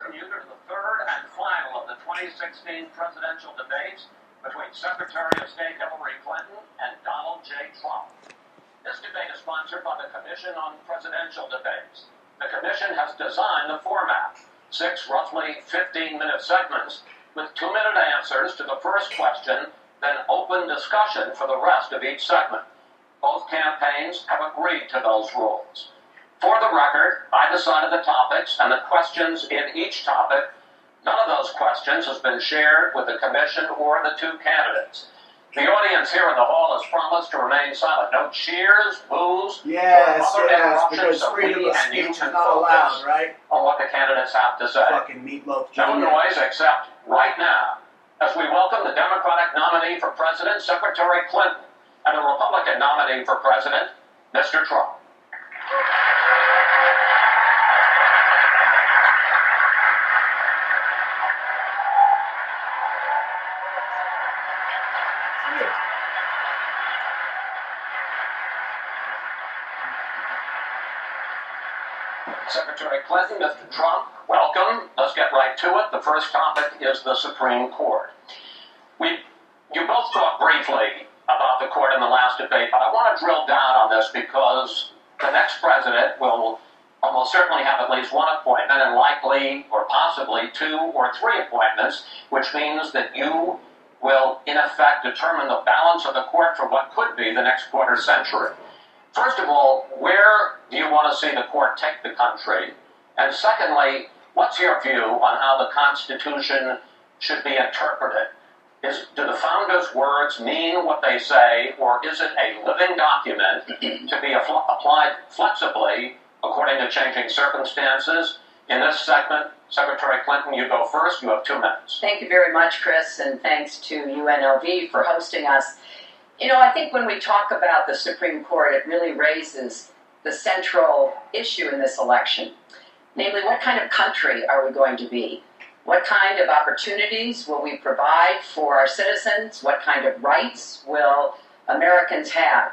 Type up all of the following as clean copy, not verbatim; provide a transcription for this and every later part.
welcome you to the third and final of the 2016 presidential debates between Secretary of State Hillary Clinton and Donald J. Trump. This debate is sponsored by the Commission on Presidential Debates. The Commission has designed the format, 6 roughly 15-minute segments with 2-minute answers to the first question, then open discussion for the rest of each segment. Both campaigns have agreed to those rules. For the record, I decided the topics and the questions in each topic. None of those questions has been shared with the Commission or the 2 candidates. The audience here in the hall has promised to remain silent. No cheers, boos, or other interruptions, because freedom of and you speech can is not allowed, right? on what the candidates have to say. Fucking Meatloaf No Jr. noise except right now, as we welcome the Democratic nominee for President, Secretary Clinton, and the Republican nominee for President, Mr. Trump. Secretary Clinton, Mr. Trump, welcome. Let's get right to it. The first topic is the Supreme Court. You both talked briefly about the court in the last debate, but I want to drill down on this because the next president will almost certainly have at least 1 appointment and likely or possibly 2 or 3 appointments, which means that you will, in effect, determine the balance of the court for what could be the next quarter century. First of all, where do you want to see the court take the country? And secondly, what's your view on how the Constitution should be interpreted? Do the founders' words mean what they say, or is it a living document to be applied flexibly according to changing circumstances? In this segment, Secretary Clinton, you go first. You have 2 minutes. Thank you very much, Chris, and thanks to UNLV for hosting us. You know, I think when we talk about the Supreme Court, it really raises the central issue in this election. Namely, what kind of country are we going to be? What kind of opportunities will we provide for our citizens? What kind of rights will Americans have?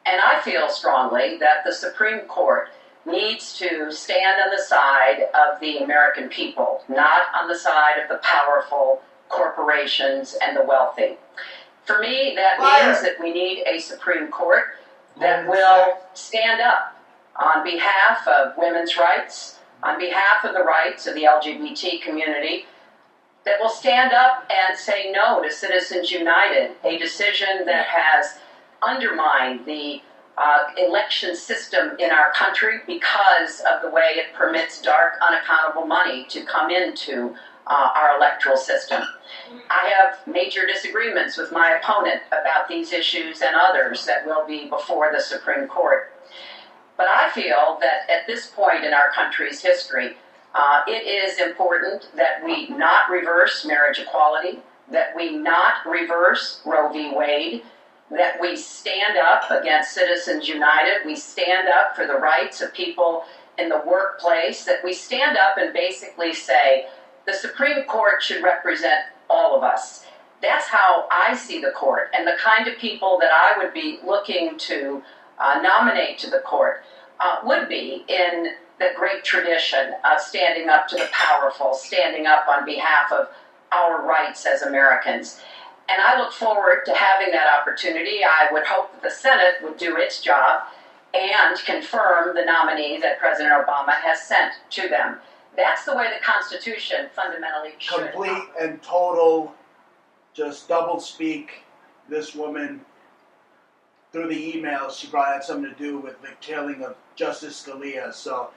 And I feel strongly that the Supreme Court needs to stand on the side of the American people, not on the side of the powerful corporations and the wealthy. For me, that means that we need a Supreme Court that will stand up on behalf of women's rights, on behalf of the rights of the LGBT community, that will stand up and say no to Citizens United, a decision that has undermined the election system in our country because of the way it permits dark, unaccountable money to come into our electoral system. I have major disagreements with my opponent about these issues and others that will be before the Supreme Court. But I feel that at this point in our country's history, it is important that we not reverse marriage equality, that we not reverse Roe v. Wade, that we stand up against Citizens United, we stand up for the rights of people in the workplace, that we stand up and basically say, the Supreme Court should represent all of us. That's how I see the court, and the kind of people that I would be looking to nominate to the court would be in the great tradition of standing up to the powerful, standing up on behalf of our rights as Americans. And I look forward to having that opportunity. I would hope that the Senate would do its job and confirm the nominee that President Obama has sent to them. That's the way the Constitution fundamentally should. Complete and total, just double speak. This woman, through the emails, she probably had something to do with the killing of Justice Scalia. So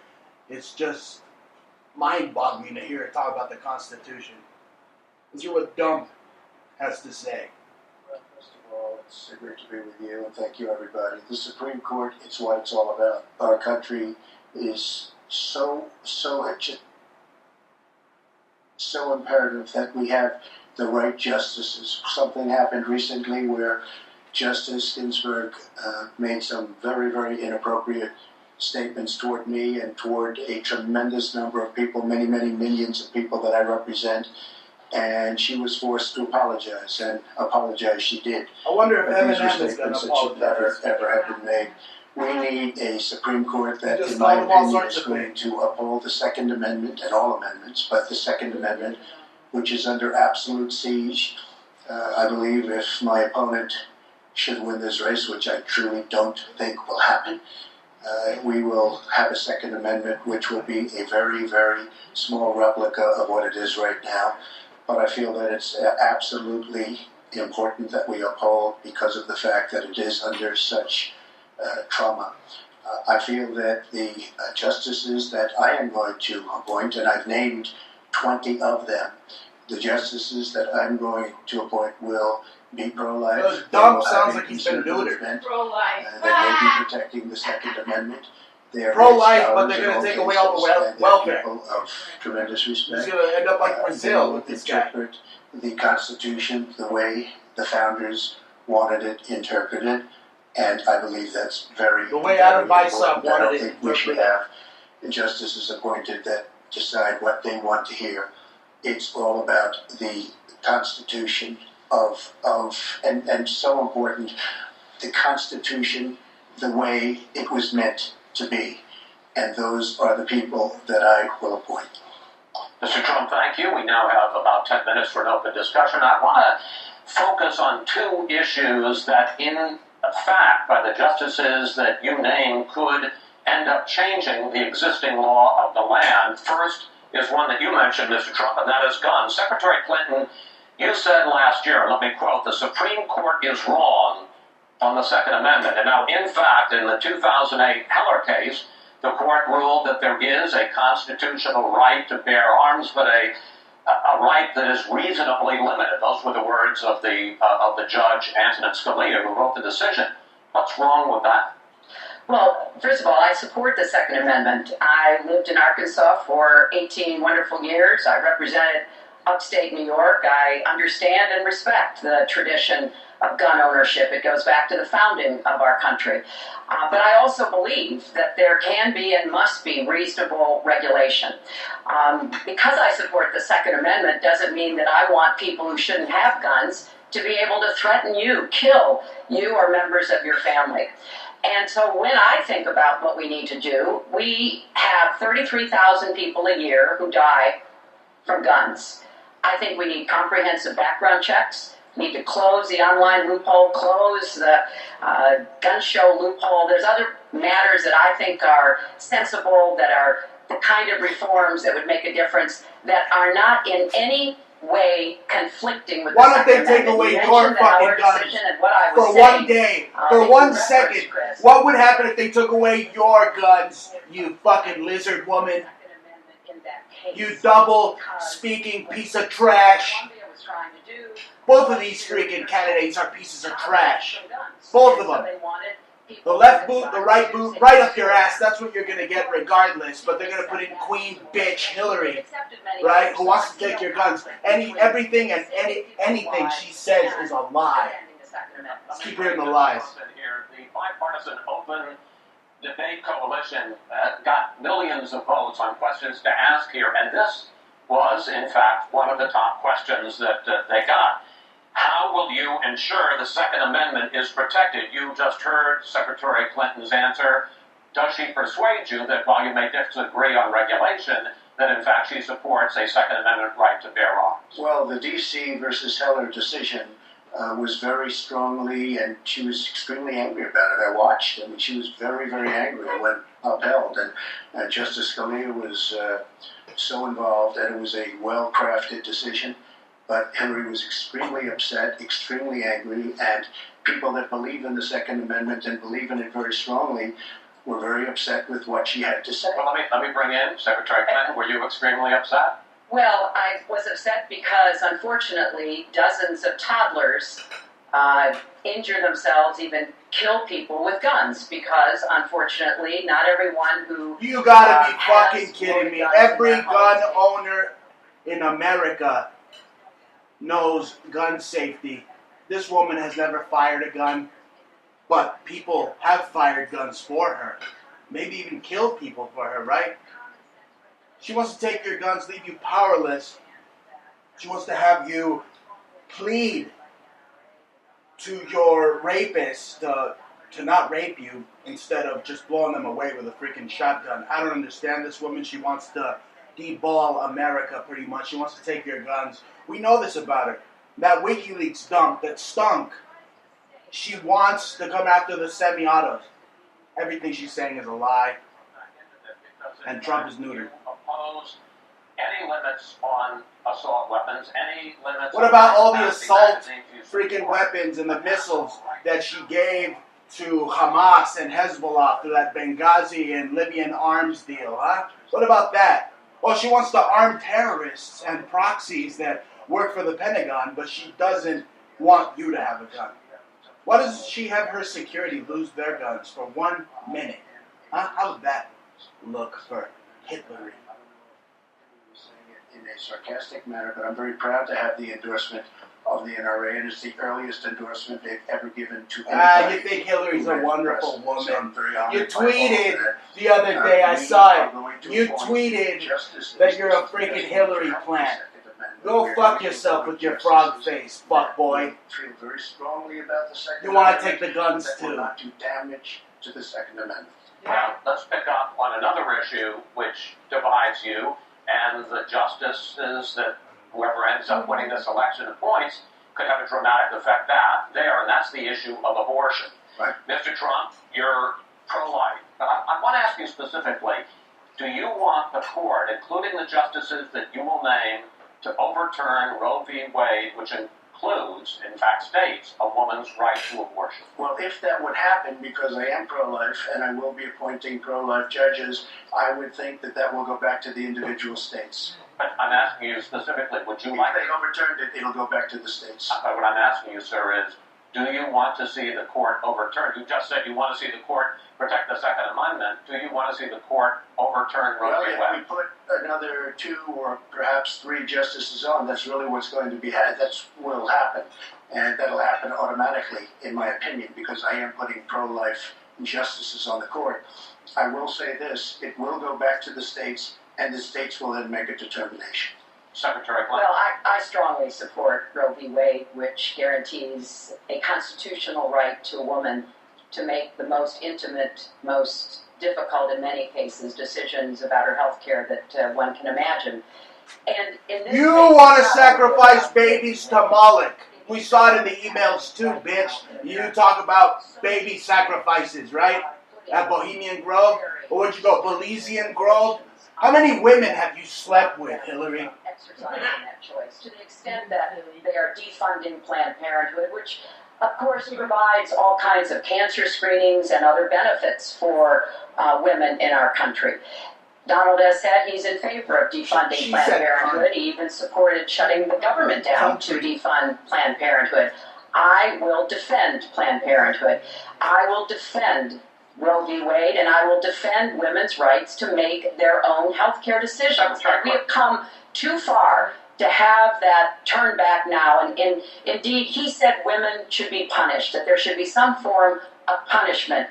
it's just mind-boggling to hear her talk about the Constitution. Let's hear what Dump has to say. Well, first of all, it's great to be with you, and thank you, everybody. The Supreme Court, it's what it's all about. Our country is so imperative that we have the right justices. Something happened recently where Justice Ginsburg made some very, very inappropriate statements toward me and toward a tremendous number of people, many, many millions of people that I represent, and she was forced to apologize, and apologize she did. I wonder if But these were Eminem is going to statements that should never, apologize. ever have been made. We need a Supreme Court that, Just in my call them all opinion, sorts is of going things. to uphold the Second Amendment and all amendments, but the Second Amendment, which is under absolute siege. I believe if my opponent should win this race, which I truly don't think will happen, we will have a Second Amendment which will be a very, very small replica of what it is right now. But I feel that it's absolutely important that we uphold because of the fact that it is under such trauma. I feel that the justices that I am going to appoint, and I've named 20 of them, the justices that I'm going to appoint will be pro-life. Those dump sounds like he's been neutered. Pro-life. They will be protecting the Second Amendment. They are Pro-life, great but they're scholars going to in take away all the cases, and they're welfare. people of tremendous He's respect. going to end up like Brazil They will with this guy. interpret the Constitution the way the founders wanted it interpreted, and I believe that's very, The way very Adam Weishaupt important. I wanted don't it think we should interpreted. have justices appointed that decide what they want to hear. It's all about the Constitution and so important, the Constitution the way it was meant to be. And those are the people that I will appoint. Mr. Trump, thank you. We now have about 10 minutes for an open discussion. I want to focus on two issues that, in fact, by the justices that you name, could end up changing the existing law of the land. First is one that you mentioned, Mr. Trump, and that is guns. Secretary Clinton, you said last year, let me quote, "The Supreme Court is wrong on the Second Amendment." And now, in fact, in the 2008 Heller case, the court ruled that there is a constitutional right to bear arms, but a right that is reasonably limited. Those were the words of the judge, Antonin Scalia, who wrote the decision. What's wrong with that? Well, first of all, I support the Second Amendment. I lived in Arkansas for 18 wonderful years. I represented upstate New York. I understand and respect the tradition of gun ownership. It goes back to the founding of our country. But I also believe that there can be and must be reasonable regulation. Because I support the Second Amendment doesn't mean that I want people who shouldn't have guns to be able to threaten you, kill you or members of your family. And so when I think about what we need to do, we have 33,000 people a year who die from guns. I think we need comprehensive background checks. Need to close the online loophole, close the gun show loophole. There's other matters that I think are sensible, that are the kind of reforms that would make a difference, that are not in any way conflicting with Why the don't they Second take Amendment. away You your mentioned the Heller fucking guns decision and what I was for saying. 1 day, that for you 1 referenced, second? Chris. What would happen if they took away your guns, you fucking lizard woman? You double-speaking piece of trash. Both of these freaking candidates are pieces of trash. Both of them. The left boot, the right boot, right up your ass. That's what you're going to get regardless. But they're going to put in Queen Bitch Hillary, right? Who wants to take your guns. Everything and anything she says is a lie. Let's keep hearing the lies. The bipartisan open debate coalition got millions of votes on questions to ask here, and this was, in fact, one of the top questions that they got. How will you ensure the Second Amendment is protected? You just heard Secretary Clinton's answer. Does she persuade you that while you may disagree on regulation, that in fact she supports a Second Amendment right to bear arms? Well, the D.C. versus Heller decision was very strongly, and she was extremely angry about it. I watched, she was very, very angry when upheld, and Justice Scalia was so involved, and it was a well-crafted decision. But Hillary was extremely upset, extremely angry, and people that believe in the Second Amendment and believe in it very strongly were very upset with what she had to say. Well, let me bring in Secretary Clinton. Were you extremely upset? Well, I was upset because, unfortunately, dozens of toddlers injure themselves, even kill people with guns, because, unfortunately, not everyone who... You gotta be fucking kidding me. Every gun owner in America knows gun safety. This woman has never fired a gun, but people have fired guns for her. Maybe even killed people for her, right? She wants to take your guns, leave you powerless. She wants to have you plead to your rapist, to not rape you instead of just blowing them away with a freaking shotgun. I don't understand this woman. She wants to deball America pretty much. She wants to take your guns. We know this about her. That WikiLeaks dump that stunk. She wants to come after the semi-autos. Everything she's saying is a lie. And Trump is neutered. Oppose any limits on assault weapons, any limits. What about all the assault freaking weapons and the missiles that she gave to Hamas and Hezbollah through that Benghazi and Libyan arms deal, huh? What about that? Well, she wants to arm terrorists and proxies that work for the Pentagon, but she doesn't want you to have a gun. Why does she have her security lose their guns for 1 minute? Huh? How would that look for Hitler? In a sarcastic manner, but I'm very proud to have the endorsement of the NRA, and it's the earliest endorsement they've ever given to anybody. You think Hillary's a wonderful woman. So I'm very honored You by tweeted all of that. the other day, I saw it. You appoint tweeted justices that you're a to freaking the Hillary Second plant. Amendment. Go We're fuck going yourself to with your justices frog face, fuck boy. that feel very strongly about the Second You want to Amendment, take the guns that will too. not do damage to the Second Amendment. Now, let's pick up on another issue which divides you and the justices that whoever ends up winning this election appoints could have a dramatic effect there, and that's the issue of abortion. Right. Mr. Trump, you're pro-life. But I want to ask you specifically, do you want the court, including the justices that you will name, to overturn Roe v. Wade, which includes, in fact states, a woman's right to abortion? Well, if that would happen, because I am pro-life and I will be appointing pro-life judges, I would think that that will go back to the individual states. But I'm asking you specifically, would you If like they overturned it, it'll go back to the states. What I'm asking you, sir, is do you want to see the court overturned? You just said you want to see the court protect the Second Amendment. Do you want to see the court overturn Roe Well, v. if Wade? we put another 2 or perhaps 3 justices on, that's really what's going to be had. That's what will happen. And that'll happen automatically, in my opinion, because I am putting pro-life justices on the court. I will say this, it will go back to the states, and the states will then make a determination. Secretary Clinton. Well, I strongly support Roe v. Wade, which guarantees a constitutional right to a woman to make the most intimate, most difficult in many cases decisions about her health care that one can imagine. And in this You case, want to sacrifice babies to Moloch. We saw it in the emails too, bitch. You talk about baby sacrifices, right? At Bohemian Grove? Or would you go, Belizean Grove? How many women have you slept with, Hillary? Exercising that choice to the extent that they are defunding Planned Parenthood, which of course provides all kinds of cancer screenings and other benefits for women in our country. Donald has said he's in favor of defunding Planned Parenthood. He even supported shutting the government down to defund Planned Parenthood. I will defend Planned Parenthood. I will defend Roe v. Wade, and I will defend women's rights to make their own health care decisions. And we have come too far to have that turn back now. And indeed, he said women should be punished, that there should be some form of punishment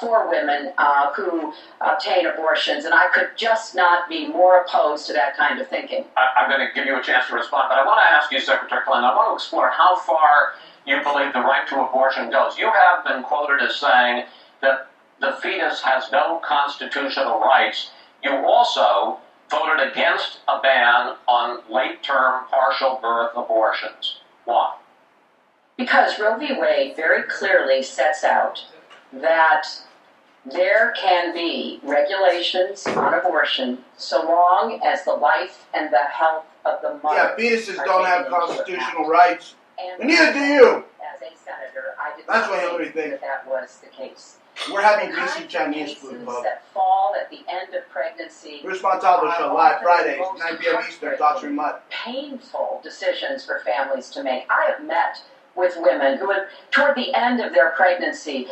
for women who obtain abortions. And I could just not be more opposed to that kind of thinking. I'm going to give you a chance to respond, but I want to ask you, Secretary Clinton, I want to explore how far you believe the right to abortion goes. You have been quoted as saying that the fetus has no constitutional rights. You also voted against a ban on late-term partial birth abortions. Why? Because Roe v. Wade very clearly sets out that there can be regulations on abortion so long as the life and the health of the mother. Yeah, fetuses don't have constitutional rights. And neither do you. As a senator, I did That's not what Hillary think thinks. that was the case. We're having The greasy kinds of Chinese cases food, Bob. that fall at the end of pregnancy Bruce Montalvo show live Fridays, 9 p.m. Eastern. Talk to him live. painful decisions for families to make. I have met with women who, toward the end of their pregnancy,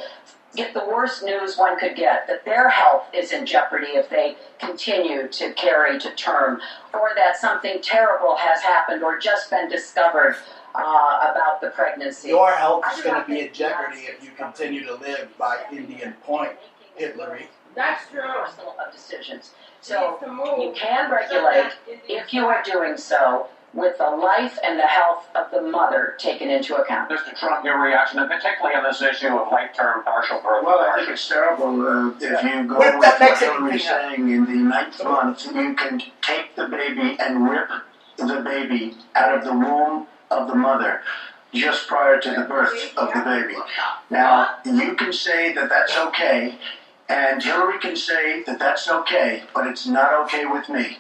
get the worst news one could get, that their health is in jeopardy if they continue to carry to term, or that something terrible has happened or just been discovered about the pregnancy. Your health is going to be in jeopardy if you continue to live by Indian Point, Hillary. That's true. Of decisions. So you can regulate if you are doing so with the life and the health of the mother taken into account. Mr. Trump, your reaction, and particularly on this issue of late-term partial birth Well, I think abortion. it's terrible. If you go Whip with that what Mexican Hillary's thing out. saying, in the 9th month, you can take the baby and rip the baby out of the womb of the mother just prior to the birth of the baby. Now, you can say that that's okay, and Hillary can say that that's okay, but it's not okay with me.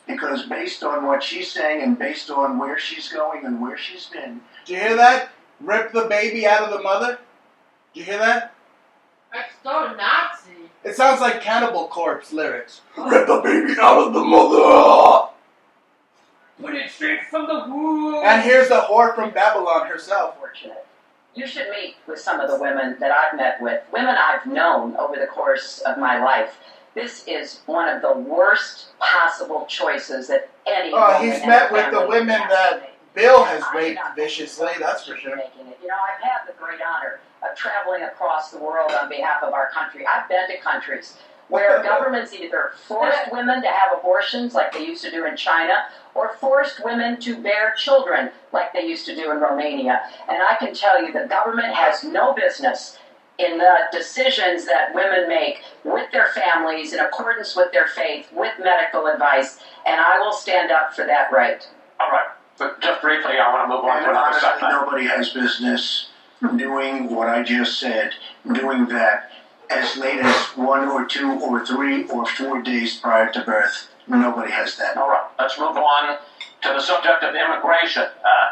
Because based on what she's saying and based on where she's going and where she's been. Did you hear that? Rip the baby out of the mother? Did you hear that? That's so Nazi. It sounds like Cannibal Corpse lyrics. Rip the baby out of the mother! Put it straight from the womb. And here's the whore from Babylon herself. Unfortunate. You should meet with some of the women that I've met with, women I've known over the course of my life. This is one of the worst possible choices that any woman He's in met a with the family women has that to make. Bill has I raped mean, I'm viciously, that's for sure. making it. You know, I've had the great honor of traveling across the world on behalf of our country. I've been to countries where governments either forced women to have abortions like they used to do in China, or forced women to bear children like they used to do in Romania. And I can tell you the government has no business in the decisions that women make with their families in accordance with their faith, with medical advice, and I will stand up for that right. All right, but just briefly, I want to move on And to another honestly, segment. nobody has business doing what I just said, doing that as late as 1 or 2 or 3 or 4 days prior to birth. Nobody has that. All right, let's move on to the subject of immigration.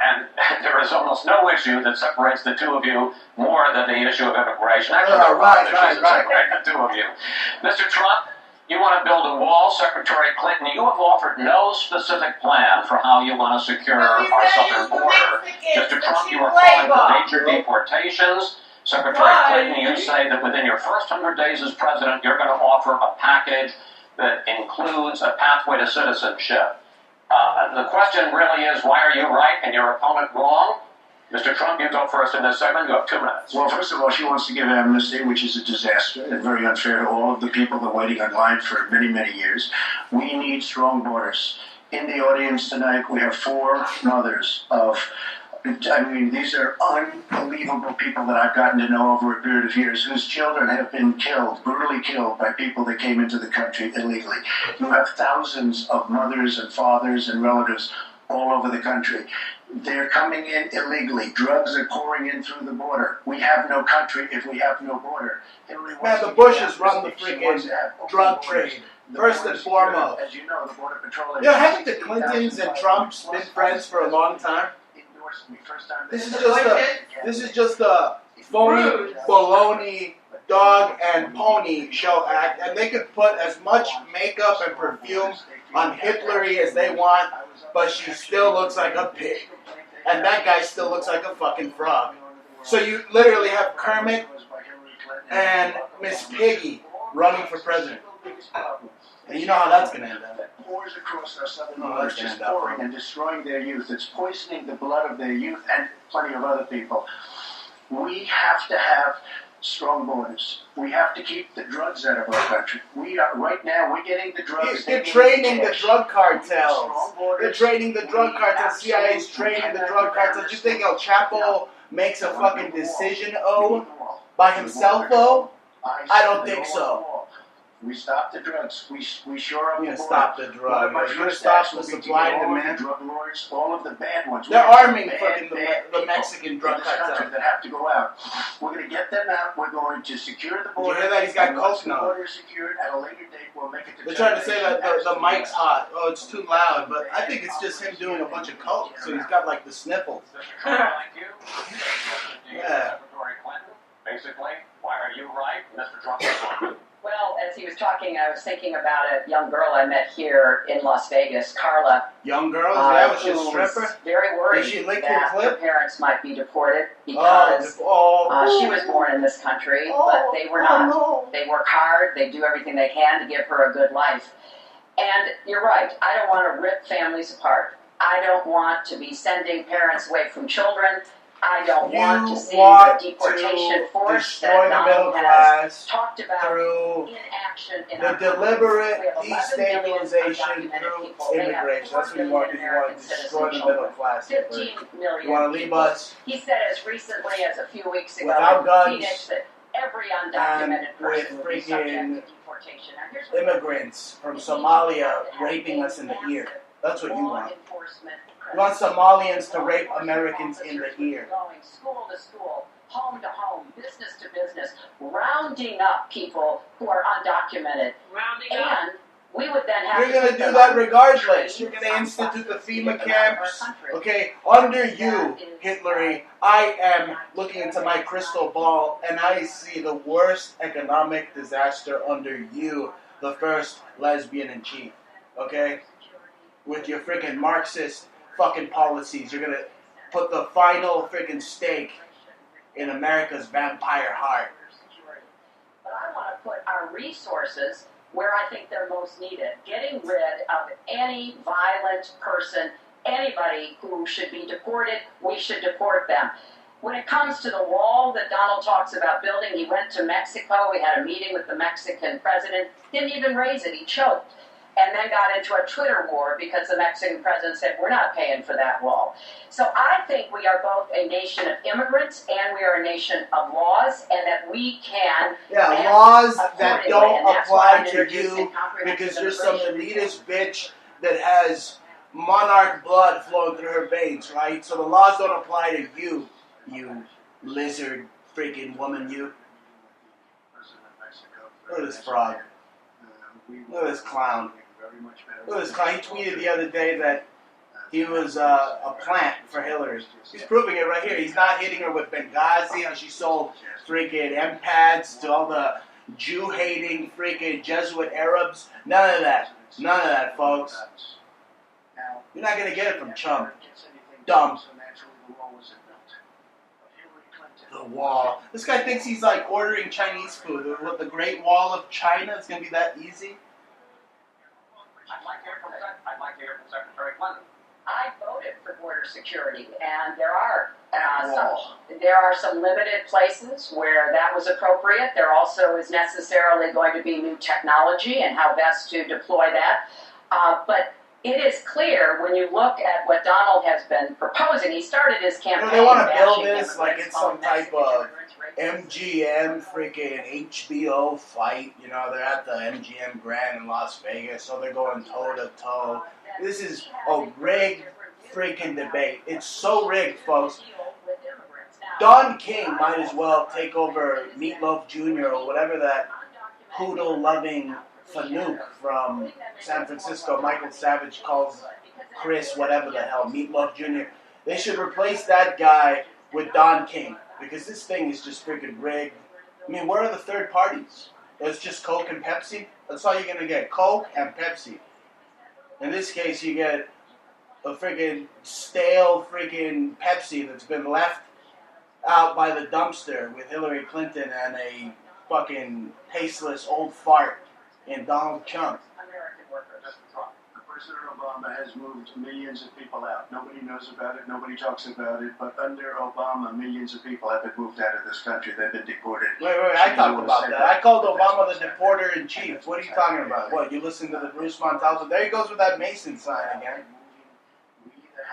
And there is almost no issue that separates the two of you more than the issue of immigration. Actually, there are Right. issues that separate the two of you. Mr. Trump, you want to build a wall. Secretary Clinton, you have offered no specific plan for how you want to secure our southern border. Mr. Trump, you are calling for major deportations. Secretary Clinton, you say that within your first 100 days as president, you're going to offer a package that includes a pathway to citizenship. The question really is, why are you right and your opponent wrong? Mr. Trump, you go first in this segment. You have 2 minutes. Well, first of all, she wants to give amnesty, which is a disaster and very unfair to all of the people that are waiting online for many, many years. We need strong borders. In the audience tonight, we have 4 mothers of, these are unbelievable people that I've gotten to know over a period of years, whose children have been killed, brutally killed by people that came into the country illegally. You have thousands of mothers and fathers and relatives all over the country. They're coming in illegally. Drugs are pouring in through the border. We have no country if we have no border. Man, the Bushes run the freaking drug trade, first and foremost. As you know, the Border Patrol. You know, haven't the Clintons and Trumps been friends for a long time? This is just a phony, baloney, dog and pony show act, and they could put as much makeup and perfume on Hillary as they want, but she still looks like a pig. And that guy still looks like a fucking frog. So you literally have Kermit and Miss Piggy running for president. And you know how that's going to end up. Pours across our southern borders, just pouring and destroying their youth. It's poisoning the blood of their youth and plenty of other people. We have to have strong borders. We have to keep the drugs out of our country. We are right now. We're getting the drugs. They're training the drug cartels. They're training the drug cartels. CIA's training the drug cartels. You think El Chapo makes a fucking decision, by himself, I don't think so. We stop the drugs. We shore up the border. Stop the drug. You're going to stop the supply and demand. Drug lords, all of the bad ones. They're arming fucking the Mexican drug cartel that have to go out. We're going to get them out. We're going to secure the border. You hear that? He's got coke now. The border secured at a later date. We'll make it. They're trying to say that the mic's hot. Oh, it's too loud. But I think it's just him doing a bunch of coke. So he's got like the sniffles. Thank you. Yeah. Secretary Clinton, basically, why are you right? Mr. Trump is wrong. Well, as he was talking, I was thinking about a young girl I met here in Las Vegas, Carla. Young girl? Was she a who stripper? was very worried Did she lick your that her clip? parents might be deported because she was born in this country, but they were not. No. They work hard. They do everything they can to give her a good life. And you're right. I don't want to rip families apart. I don't want to be sending parents away from children I don't want to see want the deportation to force destroy that the middle Donald has class talked about through in action in the our country. deliberate We have 11 million destabilization undocumented through people. They have immigration. 4 That's what you want to do. billion You want American to destroy citizen the middle children. class. 15 million You want to leave people. us He said as recently as a few weeks ago without in guns Phoenix that every and undocumented with person will be subject freaking to deportation. Now, here's what immigrants from Somalia raping us in the ear. That's what you law want. enforcement You want Somalians to rape Americans in the ear. going school to school, home to home, business to business, rounding up people who are undocumented. Rounding up. And we would then have You're going to do that regardless. You're going to institute the FEMA camps. Okay, under you, Hitlery, I am looking into my crystal ball and I see the worst economic disaster under you, the first lesbian in chief. Okay? With your freaking Marxist fucking policies, you're going to put the final freaking stake in America's vampire heart. But I want to put our resources where I think they're most needed. Getting rid of any violent person, anybody who should be deported, we should deport them. When it comes to the wall that Donald talks about building, he went to Mexico, we had a meeting with the Mexican president, didn't even raise it, he choked. And then got into a Twitter war because the Mexican president said, we're not paying for that wall. So I think we are both a nation of immigrants and we are a nation of laws, and that we can laws that don't and that's why apply I'm to introducing you comprehensive because you're some immigration elitist bitch that has monarch blood flowing through her veins, right? So the laws don't apply to you, you lizard freaking woman, you. Look at this frog. Look at this clown. Look at this clown. He tweeted the other day that he was a plant for Hillary. He's proving it right here. He's not hitting her with Benghazi, how she sold freaking M-pads to all the Jew-hating freaking Jesuit Arabs. None of that. None of that, folks. You're not going to get it from Trump. Dumb. The wall. This guy thinks he's like ordering Chinese food. What, the Great Wall of China? It's going to be that easy? I'd like to hear from Secretary Clinton. I voted for border security, and there are some limited places where that was appropriate. There also is necessarily going to be new technology and how best to deploy that. But it is clear when you look at what Donald has been proposing. He started his campaign. They want to build bashing this like it's some type of MGM freaking HBO fight. You know, they're at the MGM Grand in Las Vegas, so they're going toe to toe. This is a rigged freaking debate. It's so rigged, folks. Don King might as well take over Meatloaf Jr. or whatever that poodle-loving Fanuc from San Francisco, Michael Savage calls Chris whatever the hell, Meatloaf Jr. They should replace that guy with Don King, because this thing is just freaking rigged. I mean, where are the third parties? It's just Coke and Pepsi? That's all you're going to get, Coke and Pepsi. In this case, you get a freaking stale freaking Pepsi that's been left out by the dumpster with Hillary Clinton and a fucking tasteless old fart in Donald Trump. President Obama has moved millions of people out. Nobody knows about it. Nobody talks about it. But under Obama, millions of people have been moved out of this country. They've been deported. Wait, I talked about that. I called Obama the deporter-in-chief. What are you talking about? What, you listen to the Bruce Montalvo? There he goes with that Mason sign again.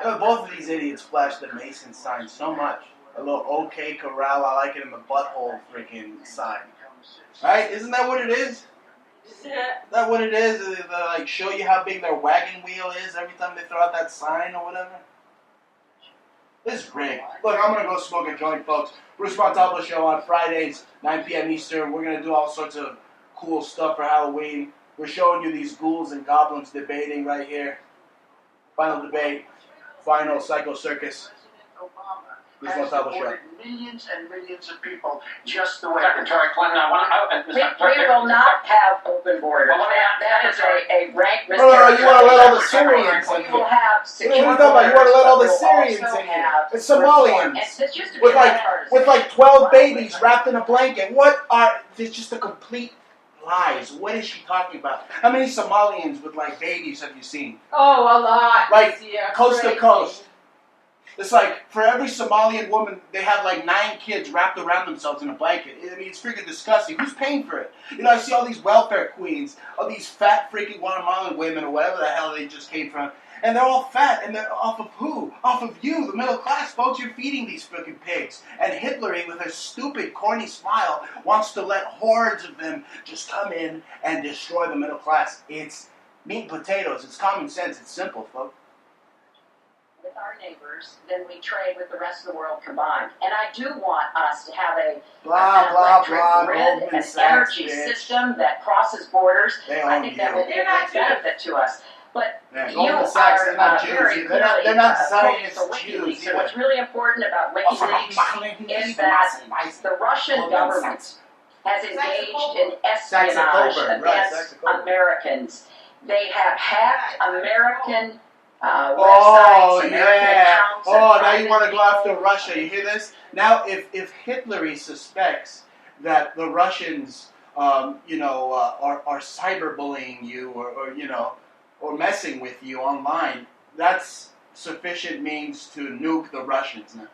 Both of these idiots flash the Mason sign so much. A little OK Corral, I like it in the butthole freaking sign. Right? Isn't that what it is? Is that what it is? They like show you how big their wagon wheel is every time they throw out that sign or whatever? This is rigged. Look, I'm going to go smoke a joint, folks. Bruce Montalvo Show on Fridays, 9 p.m. Eastern. We're going to do all sorts of cool stuff for Halloween. We're showing you these ghouls and goblins debating right here. Final debate. Final Psycho Circus. Bruce Has Montalvo Show. deported millions and millions of people just the way. Secretary Clinton, I want We will not have open borders. That is a rank mistake. No, you want to let all the Syrians in We will here. have secure What are you talking about? You want to let all the borders, but we'll Syrians also in here. have It's Somalians. reform. And it's just to be With bipartisan. like 12 babies wrapped in a blanket. It's just a complete lies. What is she talking about? How many Somalians with like babies have you seen? Oh, a lot. Like Yeah, coast to crazy. coast. It's like for every Somalian woman, they have like 9 kids wrapped around themselves in a blanket. I mean, it's freaking disgusting. Who's paying for it? You know, I see all these welfare queens, all these fat freaking Guatemalan women or whatever the hell they just came from, and they're all fat, and they're off of who? Off of you, the middle class, folks. You're feeding these freaking pigs. And Hitler, with her stupid, corny smile, wants to let hordes of them just come in and destroy the middle class. It's meat and potatoes. It's common sense. It's simple, folks. With our neighbors than we trade with the rest of the world combined. And I do want us to have an electric grid, an energy system that crosses borders. I think that will be a great benefit to us. But you are very clearly Zionists, for WikiLeaks. And what's really important about WikiLeaks is that the Russian government has engaged in espionage against Americans. They have hacked American websites, American accounts. Oh, now you want to go after Russia. You hear this? Now, if Hitler suspects that the Russians, are cyberbullying you or messing with you online, that's sufficient means to nuke the Russians now.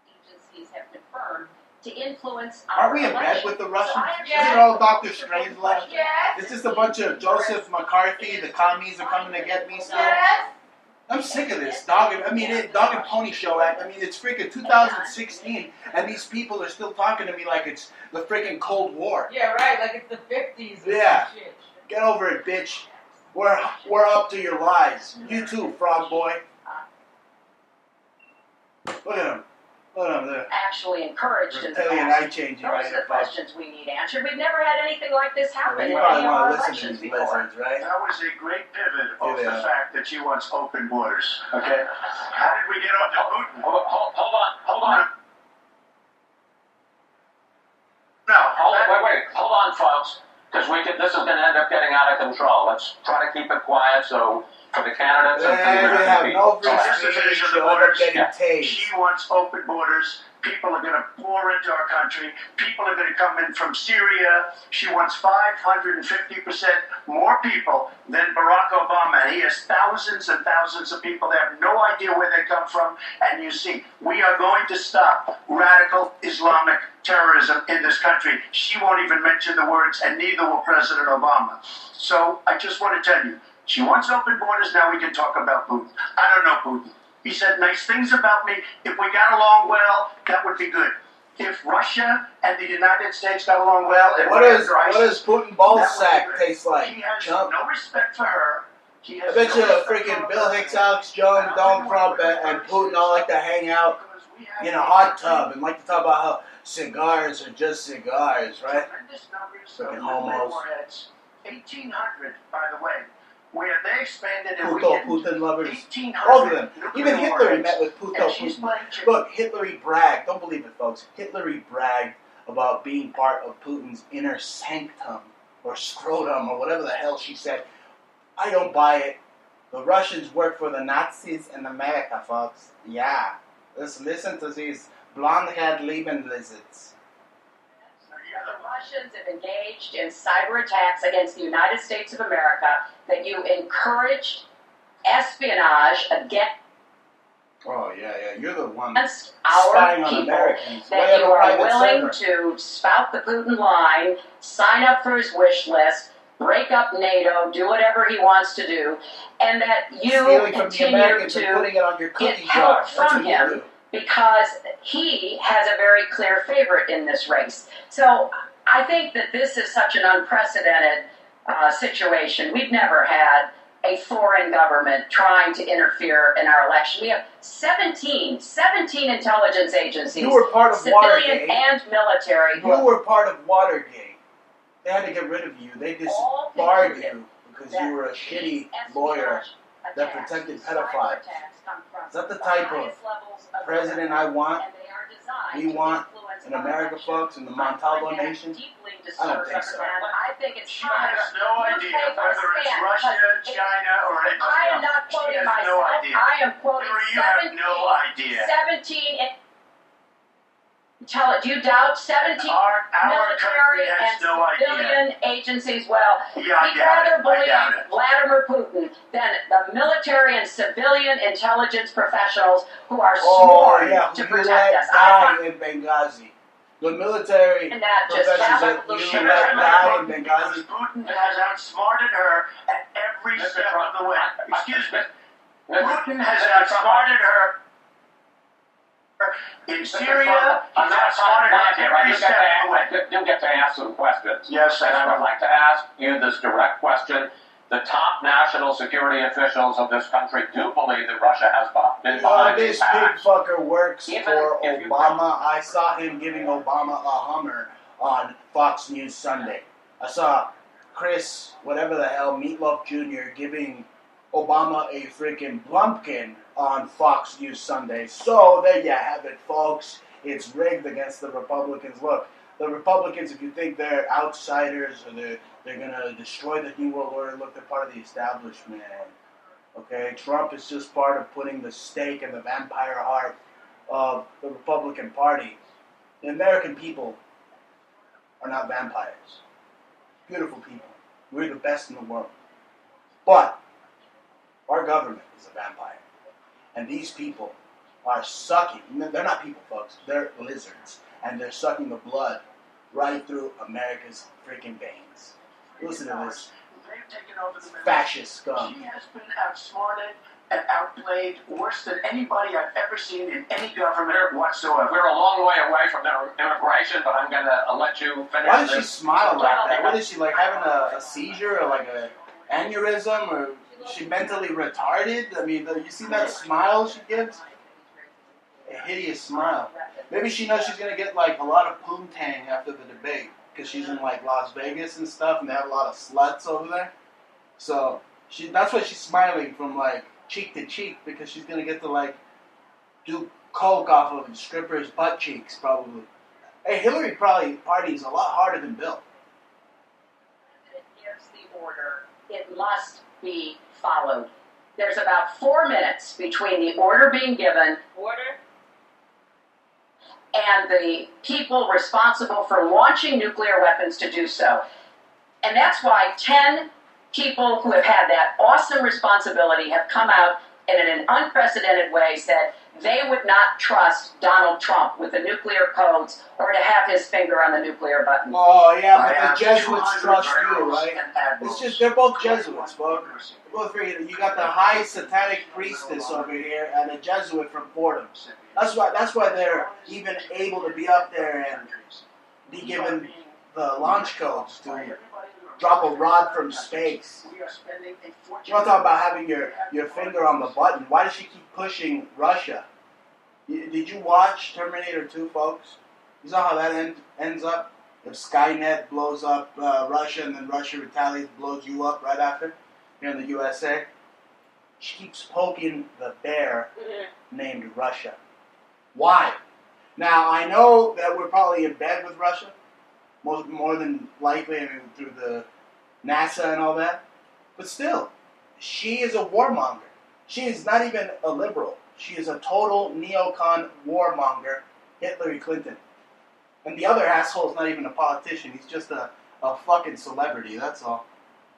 Agencies have confirmed to influence Aren't we in bed with the Russians? Isn't it all Dr. Strangelove? Yes. It's just a bunch of Joseph McCarthy, the commies are coming to get me still. Yes. I'm sick of this dog and pony show act. I mean, it's freaking 2016, and these people are still talking to me like it's the freaking Cold War. Yeah, right. Like it's the 50s. Or Yeah. some shit. Get over it, bitch. We're up to your lies. You too, frog boy. Look at him. Look at him there. Actually encouraged in the Reptilian past. eye changing Those right are the there, folks. questions we need answered. We've never had anything like this happen You in probably any of want our to listen to elections these before. lizards, right? That was a great pivot Here off they the are. fact that she wants open borders. Okay? How did we get on to Putin? Hold on. No, Hold on, folks, because this is going to end up getting out of control. Let's try to keep it quiet so for the candidates and for the They American have people. no free Just to finish speech. on the You'll end up borders, getting tased. she wants open borders. People are going to pour into our country. People are going to come in from Syria. She wants 550% more people than Barack Obama. He has thousands and thousands of people. They have no idea where they come from. And you see, we are going to stop radical Islamic terrorism in this country. She won't even mention the words, and neither will President Obama. So I just want to tell you, she wants open borders. Now we can talk about Putin. I don't know Putin. He said nice things about me. If we got along well, that would be good. If Russia and the United States got along well, and What does Putin ballsack taste like? He has Chump? no respect for her. He has I bet you no respect freaking for Bill her. Hicks, Alex Jones, Donald Trump, and Putin all like to hang out Because we have in a hot tub and like to talk about how cigars are just cigars, right? Tremendous numbers Freaking of homos. warheads. 1,800, by the way, where they expanded and we Puto didn't. Putin lovers. 1,800 All of them. nuclear Even Hitler warheads. met with Puto And she's Putin. playing chicken. Look, Hitler bragged. Don't believe it, folks. Hitler bragged about being part of Putin's inner sanctum or scrotum or whatever the hell she said. I don't buy it. The Russians work for the Nazis in America, folks. Yeah. Listen to these blonde-haired Lieben lizards. The Russians have engaged in cyber attacks against the United States of America, that you encouraged espionage against Oh, yeah. You're the one our spying on people, Americans. We that have you a are private willing server. to spout the Putin line, sign up for his wish list, break up NATO, do whatever he wants to do, and that you Stealing from the continue Americans and to putting it on your get cookie help jar. That's from what you him, do. because he has a very clear favorite in this race. So I think that this is such an unprecedented situation. We've never had a foreign government trying to interfere in our election. We have 17 intelligence agencies, You were part of civilian Watergate. and military, You were part of Watergate. They had to get rid of you. They all disbarred contributed you because you were a shitty lawyer that protected pedophiles. Is that the type of president I want? We want in America, folks, in the Montalvo nation? I don't think so. I think it's She time has no you idea take a whether it's stand, Russia, because China, or anybody I am else. not She quoting has myself. no idea. I am quoting Hillary, you have 17, no idea. 17 Do you doubt 17 Our military country has and no idea. civilian agencies? Well, Yeah, I he'd doubt rather it. I doubt believe it. Vladimir Putin than the military and civilian intelligence professionals who are Oh, sworn yeah, to who you protect let us. die in Benghazi. The military And that just professionals that absolutely you She let doesn't die in like Benghazi. Putin has outsmarted her at every Mr. step Trump, of the way. Excuse me. Mr. Putin has Mr. Trump, outsmarted her in Syria. I'm He's not trying to outsmarted find her you, right? every step of the way. You get to ask some questions. Yes, And I would Senator. like to ask you this direct question. The top national security officials of this country do believe that Russia has been behind these This big attacks. fucker works Even for if you- Obama. I saw him giving Obama a Hummer on Fox News Sunday. I saw Chris, whatever the hell, Meatloaf Jr. giving Obama a freaking Blumpkin on Fox News Sunday. So there you have it, folks. It's rigged against the Republicans. Look, the Republicans, if you think they're outsiders or they're gonna destroy the New World Order, look, they're part of the establishment. Okay, Trump is just part of putting the stake in the vampire heart of the Republican Party. The American people are not vampires. Beautiful people. We're the best in the world. But our government is a vampire. And these people are sucking. They're not people, folks. They're lizards. And they're sucking the blood right through America's freaking veins. Listen to this They've taken over the ministry. fascist scum. She has been outsmarted and outplayed worse than anybody I've ever seen in any government whatsoever. We're a long way away from their immigration, but I'm going to let you finish Why does she this. smile like that? What is she, like, having a seizure or like a aneurysm? Or is she mentally retarded? I mean, you see that smile she gives? A hideous smile. Maybe she knows she's going to get like a lot of poontang after the debate because she's in like Las Vegas and stuff and they have a lot of sluts over there. So that's why she's smiling from like cheek to cheek because she's going to get to like do coke off of strippers' butt cheeks probably. Hey, Hillary probably parties a lot harder than Bill. It gives the order. It must be followed. There's about 4 minutes between the order being given and the people responsible for launching nuclear weapons to do so. And that's why 10 people who have had that awesome responsibility have come out and in an unprecedented way said they would not trust Donald Trump with the nuclear codes or to have his finger on the nuclear button. Oh, yeah, I but have the Jesuits 200 trust you, generals right? and admirals. It's just, they're both Jesuits, folks. Both freaking, you got the high satanic priestess over here and a Jesuit from Fordham. That's why they're even able to be up there and be given the launch codes to drop a rod from space. We are spending a fortune. You want to talk about having your finger on the button? Why does she keep pushing Russia? Did you watch Terminator 2, folks? You saw how that ends up? If Skynet blows up Russia and then Russia retaliates, blows you up right after here in the USA. She keeps poking the bear named Russia. Why? Now, I know that we're probably in bed with Russia, more than likely, I mean, through the NASA and all that. But still, she is a warmonger. She is not even a liberal. She is a total neocon warmonger, Hillary Clinton. And the other asshole is not even a politician. He's just a fucking celebrity. That's all.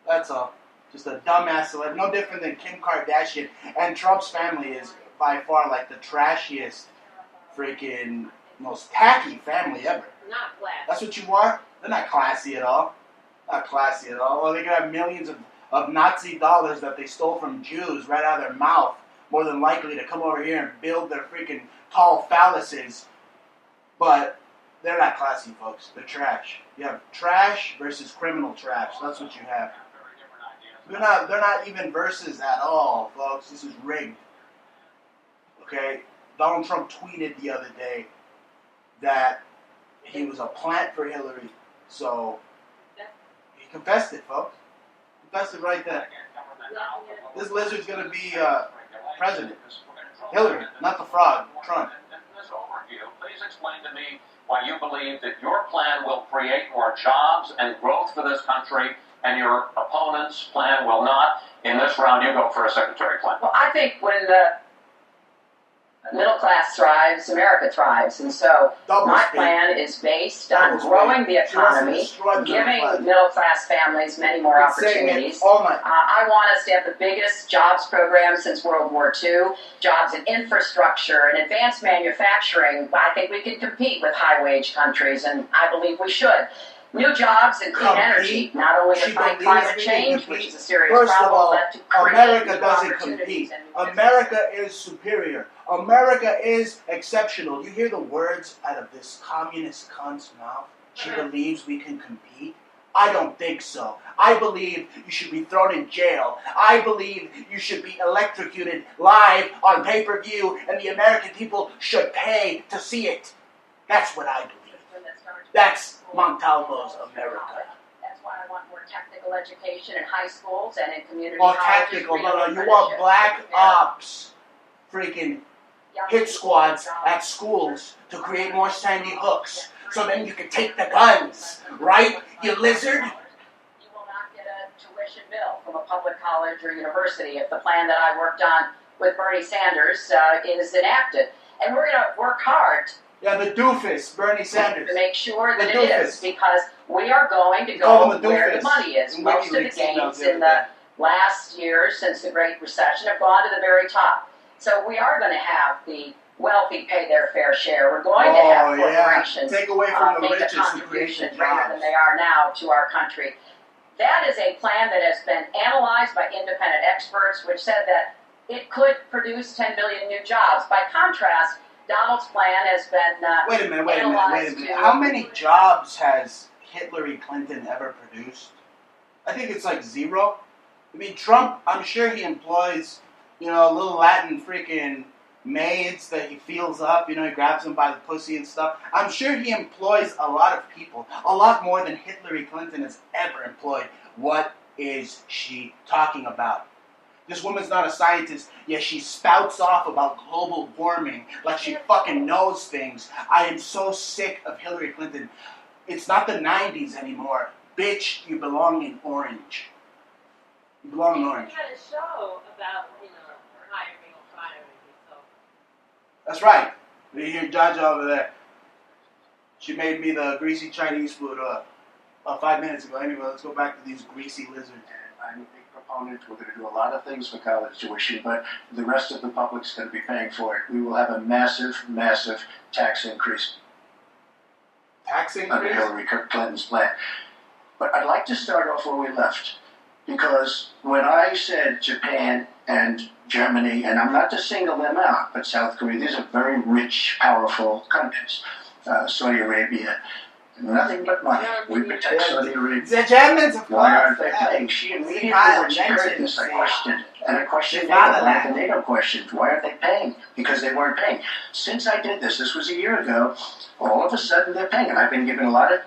That's all. Just a dumbass celebrity. No different than Kim Kardashian. And Trump's family is by far like the trashiest, freaking, most tacky family ever. Not class. That's what you want? They're not classy at all. Not classy at all. Well, they could have millions of Nazi dollars that they stole from Jews right out of their mouth, more than likely to come over here and build their freaking tall phalluses. But they're not classy, folks. They're trash. You have trash versus criminal trash. That's what you have. They're not even verses at all, folks. This is rigged. Okay? Donald Trump tweeted the other day that he was a plant for Hillary. So he confessed it, folks. Confessed it right there. This lizard's going to be president. Hillary, not the frog, Trump. In this overview, please explain to me why you believe that your plan will create more jobs and growth for this country and your opponent's plan will not. In this round, you go for a secretary plan. Well, I think when the middle class thrives, America thrives. And so my plan is based on growing the economy, giving middle class families many more opportunities. I want us to have the biggest jobs program since World War II, jobs in infrastructure and advanced manufacturing. I think we can compete with high-wage countries, and I believe we should. New jobs and clean energy, not only to fight climate change, which is a serious problem, but to create America new doesn't opportunities compete. and new America is superior. America is exceptional. You hear the words out of this communist cunt's mouth? She believes we can compete? I don't think so. I believe you should be thrown in jail. I believe you should be electrocuted live on pay-per-view, and the American people should pay to see it. That's what I believe. That's Montalvo's America. That's why I want more technical education in high schools and in community Or colleges. tactical, no, you want black ops, freaking hit squads at schools to create more Sandy Hooks, so then you can take the guns, right, you lizard? You will not get a tuition bill from a public college or university if the plan that I worked on with Bernie Sanders is enacted. And we're going to work hard. Yeah, the doofus, Bernie Sanders. To make sure that The it doofus. is, because we are going to Call go him the where doofus. the money is. In Most of the WikiLeaks emails gains the in other the last years since the Great Recession have gone to the very top. So we are going to have the wealthy pay their fair share. We're going to have corporations Take away from the make a richest who contribution create the greater jobs. than they are now to our country. That is a plan that has been analyzed by independent experts, which said that it could produce 10 million new jobs. By contrast, Donald's plan has been Wait a minute. analyzed to... How many jobs has Hillary Clinton ever produced? I think it's like 0. I mean, Trump, I'm sure he employs, little Latin freaking maids that he feels up, he grabs them by the pussy and stuff. I'm sure he employs a lot of people, a lot more than Hillary Clinton has ever employed. What is she talking about? This woman's not a scientist, yet she spouts off about global warming like she fucking knows things. I am so sick of Hillary Clinton. It's not the 90s anymore. Bitch, you belong in orange. You belong in orange. We had a show about, hiring or firing, so. That's right. Your judge over there. She made me the greasy Chinese food 5 minutes ago. Anyway, let's go back to these greasy lizards. I'm a big proponent. We're going to do a lot of things for college tuition, but the rest of the public's going to be paying for it. We will have a massive, massive tax increase Tax under increase? Hillary Clinton's plan. But I'd like to start off where we left, because when I said Japan and Germany, and I'm not to single them out, but South Korea, these are very rich, powerful countries. Saudi Arabia, nothing but money. We protect Saudi Arabia. The Germans, of course. Why aren't they paying? She immediately, when she heard this, I questioned it. And I questioned NATO, like the NATO questions. Why aren't they paying? Because they weren't paying. Since I did this was a year ago, all of a sudden they're paying. And I've been given a lot of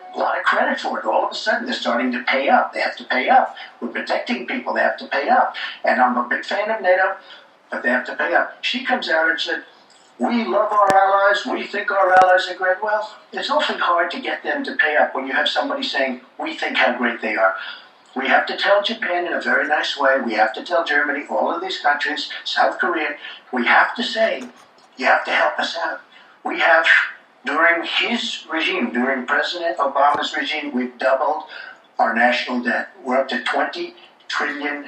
credit for it. All of a sudden they're starting to pay up. They have to pay up. We're protecting people. They have to pay up. And I'm a big fan of NATO, but they have to pay up. She comes out and said, we love our allies, we think our allies are great. Well, it's awfully hard to get them to pay up when you have somebody saying, we think how great they are. We have to tell Japan in a very nice way, we have to tell Germany, all of these countries, South Korea, we have to say, you have to help us out. We have, during his regime, during President Obama's regime, we've doubled our national debt. We're up to $20 trillion.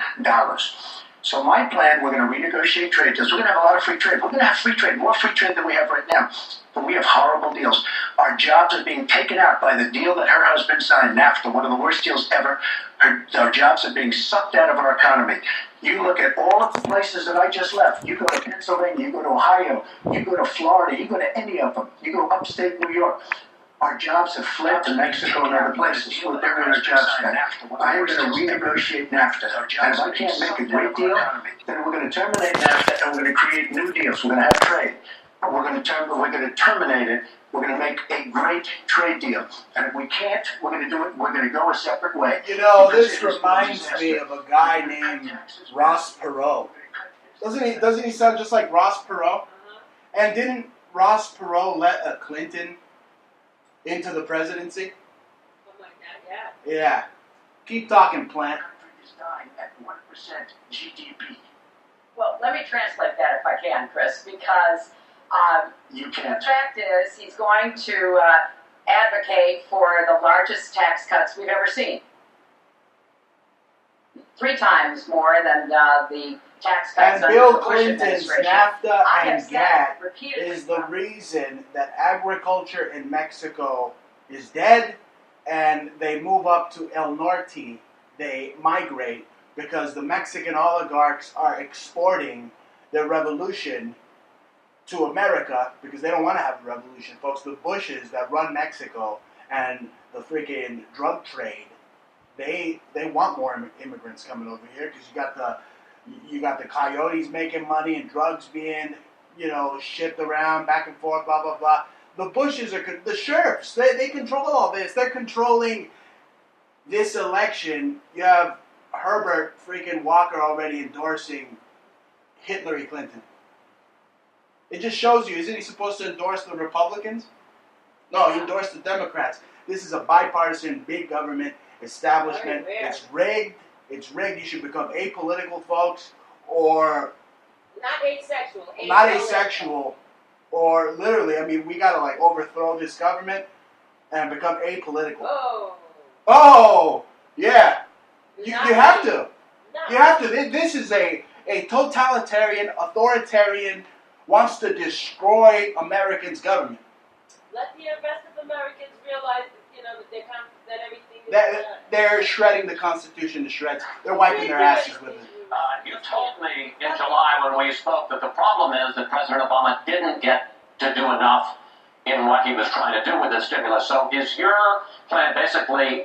So my plan, we're going to renegotiate trade deals. We're going to have a lot of free trade. We're going to have free trade, more free trade than we have right now. But we have horrible deals. Our jobs are being taken out by the deal that her husband signed, NAFTA, one of the worst deals ever. Our jobs are being sucked out of our economy. You look at all of the places that I just left. You go to Pennsylvania, you go to Ohio, you go to Florida, you go to any of them. You go upstate New York. Our jobs have fled to Mexico and other places. We're bringing our jobs back. I am going to renegotiate NAFTA. And if I can't make a great deal, then we're going to terminate NAFTA and we're going to create new deals. We're going to have trade. We're going to terminate it. We're going to make a great trade deal. And if we can't, we're going to do it. We're going to go a separate way. This reminds me of a guy named Ross Perot. Doesn't he sound just like Ross Perot? And didn't Ross Perot let a Clinton into the presidency? Something like that, yeah. Yeah. Keep talking, plant. Country is dying at 1% GDP. Well, let me translate that if I can, Chris, because You The can't. fact is, he's going to advocate for the largest tax cuts we've ever seen. 3 times more than the tax cuts And under Bill the Bush Clinton's administration. NAFTA I have and said GATT repeatedly, is the reason that agriculture in Mexico is dead, and they move up to El Norte. They migrate because the Mexican oligarchs are exporting their revolution to America because they don't want to have a revolution, folks. The Bushes that run Mexico and the freaking drug trade, they want more immigrants coming over here because you got the coyotes making money and drugs being shipped around back and forth, blah blah blah. The Bushes are the sheriffs. They control all this. They're controlling this election. You have Herbert freaking Walker already endorsing Hillary Clinton. It just shows you, isn't he supposed to endorse the Republicans? No, he endorsed the Democrats. This is a bipartisan big government establishment. Very weird. It's rigged. It's rigged. You should become apolitical, folks, or Not asexual. not asexual, or literally, I mean, we gotta like overthrow this government and become apolitical. Oh. Oh, yeah. You Not have me. to. Not You have to. This is a totalitarian, authoritarian, wants to destroy Americans' government. Let the rest of Americans realize that everything is They're shredding the Constitution to shreds. They're wiping their asses with it. You told me in July when we spoke that the problem is that President Obama didn't get to do enough in what he was trying to do with the stimulus. So is your plan basically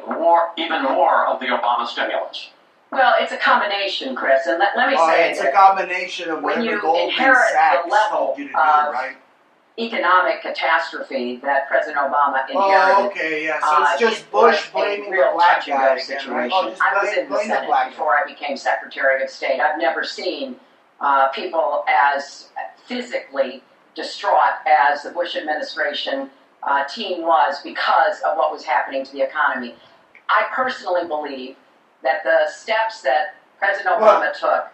even more of the Obama stimulus? well, it's a combination, Chris, and let me Oh, say it's a that combination of when whatever you Goldman inherit the Sachs level told you to do, of right? economic catastrophe that President Obama Oh, inherited. okay, yeah. So it's just it was Bush blaming a the real black touch-and-go guy again, situation. right? Oh, just I was in the blame the Senate black before I became Secretary of State. I've never seen people as physically distraught as the Bush administration team was because of what was happening to the economy. I personally believe that the steps that President Obama took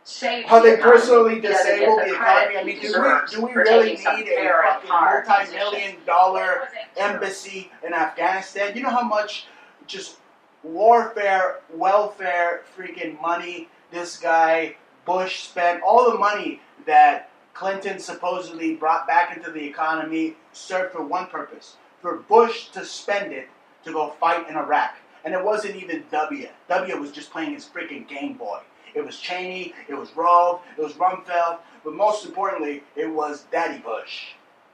saved How the they economy. personally He doesn't get disabled the the credit economy? I he mean, deserves do we for really taking some need a very fucking hard multi-million-dollar positions. embassy in Afghanistan? You know how much just warfare, welfare, freaking money this guy Bush spent? All the money that Clinton supposedly brought back into the economy served for one purpose: for Bush to spend it to go fight in Iraq. And it wasn't even W. W was just playing his freaking Game Boy. It was Cheney, it was Rove, it was Rumsfeld, but most importantly, it was Daddy Bush,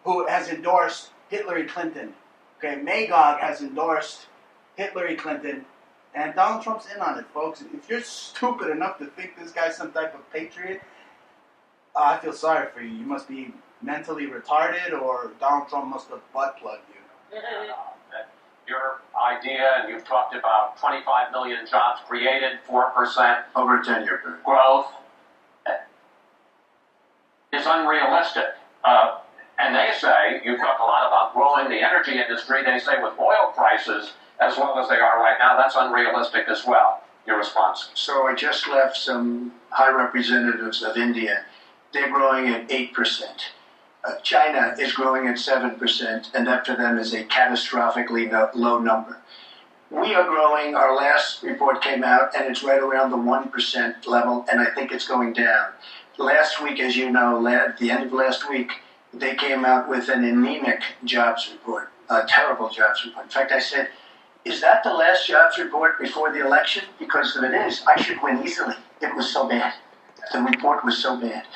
who has endorsed Hillary Clinton. Okay, Magog has endorsed Hillary Clinton, and Donald Trump's in on it, folks. If you're stupid enough to think this guy's some type of patriot, I feel sorry for you. You must be mentally retarded, or Donald Trump must have butt plugged you. Your idea, and you've talked about 25 million jobs created, 4% Over a 10-year period. growth, is unrealistic. And they say, you talk a lot about growing the energy industry, they say with oil prices as low as they are right now, that's unrealistic as well. Your response? So I just left some high representatives of India. They're growing at 8%. China is growing at 7%, and that for them is a catastrophically low number. We are growing, our last report came out, and it's right around the 1% level, and I think it's going down. Last week, as you know, at the end of last week, they came out with an anemic jobs report, a terrible jobs report. In fact, I said, is that the last jobs report before the election? Because if it is, I should win easily. It was so bad. The report was so bad.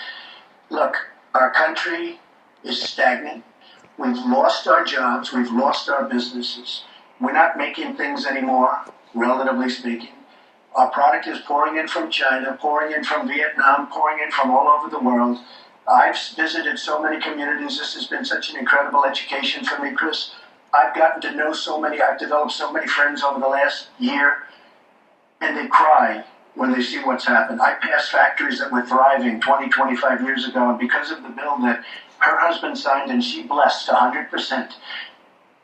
Look, our country is stagnant. We've lost our jobs. We've lost our businesses. We're not making things anymore, relatively speaking. Our product is pouring in from China, pouring in from Vietnam, pouring in from all over the world. I've visited so many communities. This has been such an incredible education for me, Chris. I've gotten to know so many. I've developed so many friends over the last year, and they cry when they see what's happened. I passed factories that were thriving 20, 25 years ago, and because of the bill that her husband signed and she blessed 100%,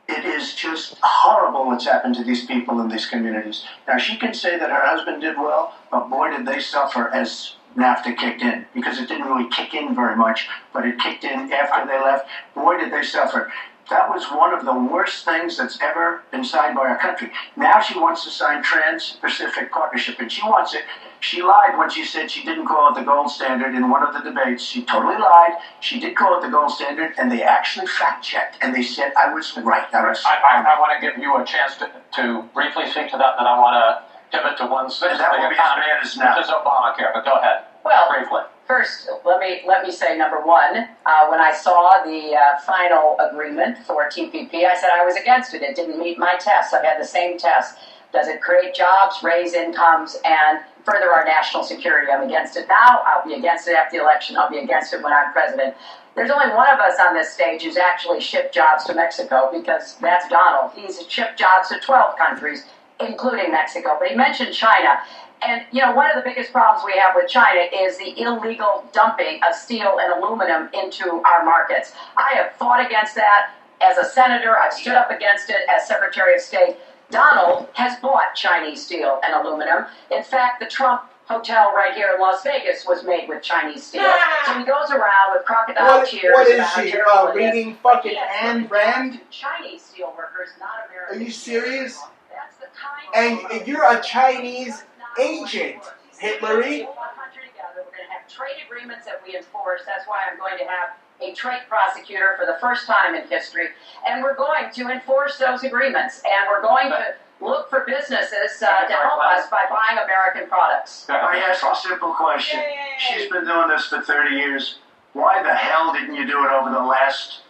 it is just horrible what's happened to these people in these communities. Now, she can say that her husband did well, but boy, did they suffer as NAFTA kicked in, because it didn't really kick in very much, but it kicked in after they left. Boy, did they suffer. That was one of the worst things that's ever been signed by our country. Now she wants to sign Trans-Pacific Partnership, and she wants it. She lied when she said she didn't call it the gold standard in one of the debates. She totally lied. She did call it the gold standard, and they actually fact-checked, and they said I was right. I want to give you a chance to briefly speak to that, then I want to pivot to one thing, And that will be as bad as now. which is Obamacare, but go ahead. Well, Briefly. first, let me say, number one, when I saw the final agreement for TPP, I said I was against it. It didn't meet my tests. I've had the same tests. Does it create jobs, raise incomes, and further our national security? I'm against it now. I'll be against it after the election. I'll be against it when I'm president. There's only one of us on this stage who's actually shipped jobs to Mexico, because that's Donald. He's shipped jobs to 12 countries, including Mexico. But he mentioned China. And, you know, one of the biggest problems we have with China is the illegal dumping of steel and aluminum into our markets. I have fought against that as a senator. I've stood up against it as Secretary of State. Donald has bought Chinese steel and aluminum. In fact, the Trump hotel right here in Las Vegas was made with Chinese steel. So he goes around with crocodile tears. What is about how she, terrible it is. reading fucking Yes, Anne but Brand? Chinese steel workers, not American. Are you serious? That's the kind And you're a Chinese agent, Hitlery. We're going to have trade agreements that we enforce. That's why I'm going to have a trade prosecutor for the first time in history. And we're going to enforce those agreements. And we're going to look for businesses to help us by buying American products. I ask a simple question. She's been doing this for 30 years. Why the hell didn't you do it over the last